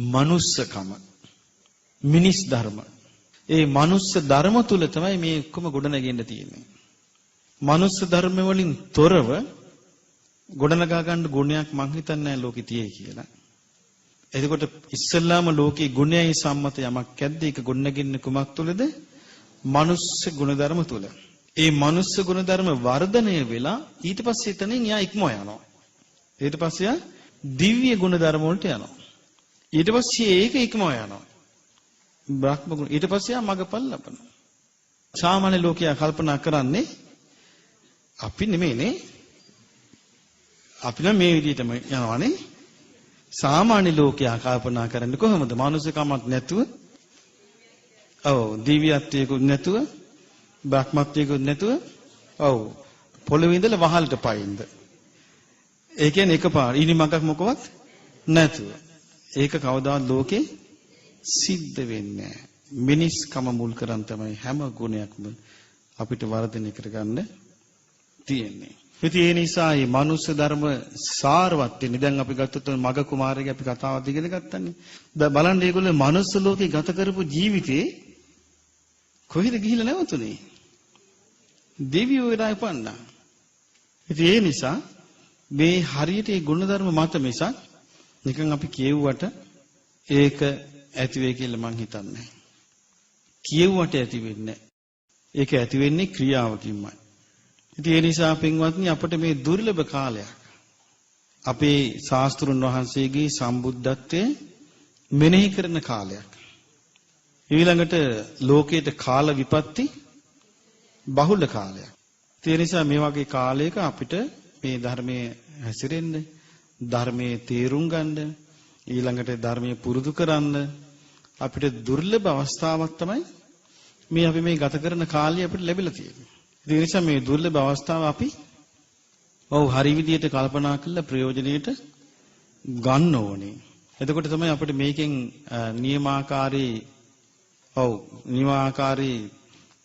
මනුස්සකම. මිනිස් ධර්ම. ඒ මනුස්ස ධර්ම තුල තමයි මේ ඔක්කොම ගොඩනගෙන්න තියෙන්නේ. මනුස්ස ධර්ම වලින් තොරව ගොඩනගා ගන්න ගුණයක් මං හිතන්නේ නැහැ ලෝකේ තියෙයි කියලා. එතකොට ඉස්සෙල්ලාම ලෝකේ ගුණයයි සම්මත යමක් ඇද්ද ඒක ගොඩනගින්නේ කුමක් තුලද? මනුස්ස ගුණධර්ම තුල. ඒ මනුස්ස ගුණධර්ම වර්ධනය වෙලා ඊට පස්සේ එතනින් යා ඉක්මව යනවා. ඊට පස්සේ යා දිව්‍ය ගුණධර්ම වලට යනවා. ඊට පස්සේ ඒක ඉක්මව යනවා. බ්‍රහ්ම ගුණ ඊට පස්සේ යා මගපල් ලබනවා. සාමාන්‍ය ලෝකයා කල්පනා කරන්නේ අපි නෙමෙයිනේ. අපි නම් මේ විදිහටම යනවානේ. සාමාන්‍ය ලෝකයා කල්පනා කරන්නේ කොහොමද? මානසිකමක් නැතුව, ඔව් දිව්‍යත්වයකුත් නැතුව, බ්‍රහ්මත්වයකුත් නැතුව, ඔව් පොළවේ ඉඳලා වහලට පයින්ද. ඒ කියන්නේ එකපාර ඉනි මගක් මොකවත් නැතුව. ඒක කවදාවත් ලෝකේ සිද්ධ වෙන්නේ නැහැ. මිනිස්කම මුල් කරන් තමයි හැම ගුණයක්ම අපිට වර්ධනය කරගන්න තියෙන්නේ. ඉතින් ඒ නිසා මේ මනුස්ස ධර්ම සාරවත් වෙන්නේ. දැන් අපි ගත්තොත් මග කුමාරගේ අපි කතාවක් ඉගෙන ගත්තනේ. දැන් බලන්න මේගොල්ලෝ මනුස්ස ලෝකේ ගත කරපු ජීවිතේ කොහෙද ගිහිල්ලා නැවතුනේ? දෙවියෝ වෙලා ඉපන්නා. ඉතින් ඒ නිසා මේ හරියට මේ ගුණධර්ම මත මිසක් නිකන් අපි කියුවට ඒක ඇති වෙයි කියලා මං හිතන්නේ. කියුවට ඇති වෙන්නේ නැහැ. ඒක ඇති වෙන්නේ ක්‍රියාවකින්මයි. ඉතින් ඒ නිසා පින්වත්නි අපිට මේ දුර්ලභ කාලයක් අපේ ශාස්ත්‍රුන් වහන්සේගේ සම්බුද්ධත්වයේ මෙනෙහි කරන කාලයක්. ඊළඟට ලෝකයට කාල විපත්ති බහුල කාලයක්. ඒ නිසා මේ වගේ කාලයක අපිට මේ ධර්මයේ හැසිරෙන්න, ධර්මයේ තේරුම් ගන්න, ඊළඟට ධර්මයේ පුරුදු කරන්න අපිට දුර්ලභ අවස්ථාවක් තමයි මේ අපි මේ ගත කරන කාලය අපිට ලැබිලා තියෙන්නේ. ඒ නිසා මේ දුර්ලභ අවස්ථාව අපි හරි විදියට කල්පනා කරලා ප්‍රයෝජනෙට ගන්න ඕනේ. එතකොට තමයි අපිට මේකෙන් නියමාකාරී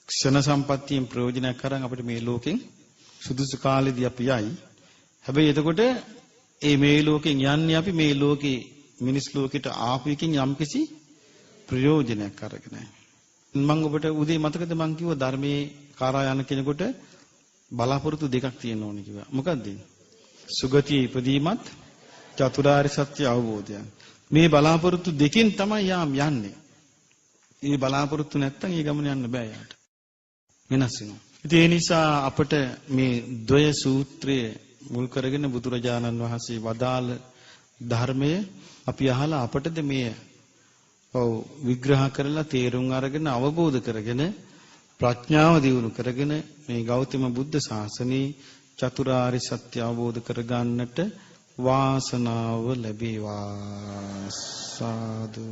ක්ෂණ සම්පත්තියෙන් ප්‍රයෝජනයක් අරන් අපිට මේ ලෝකෙන් සුදුසු කාලෙදී අපි යයි. හැබැයි එතකොට මේ ලෝකෙන් යන්නේ අපි මේ ලෝකේ මිනිස් ලෝකෙට ආපු එකකින් යම්කිසි ප්‍රයෝජනයක් අරගෙන. මම ඔබට උදේ මතකද මම කිව්වා ධර්මයේ කාරා යන කෙනෙකුට බලාපොරොත්තු දෙකක් තියෙන්න ඕනේ කිව්වා. මොකක්ද? සුගතිය ඉපදීමත් චතුරාර්ය සත්‍ය අවබෝධය. මේ බලාපොරොත්තු දෙකෙන් තමයි යාම් යන්නේ. මේ බලාපොරොත්තු නැත්තම් ඒ ගමන යන්න බෑ යාට. වෙනස් වෙනවා. ඉතින් ඒ නිසා අපිට මේ ද්වය සූත්‍රය මුල් කරගෙන බුදුරජාණන් වහන්සේ වදාළ ධර්මය අපි අහලා අපටද මේ විග්‍රහ කරලා තේරුම් අරගෙන අවබෝධ කරගෙන ප්‍රඥාව දියුණු කරගෙන මේ ගෞතම බුද්ධ ශාසනයේ චතුරාර්ය සත්‍ය අවබෝධ කරගන්නට වාසනාව ලැබේවා. සාදු.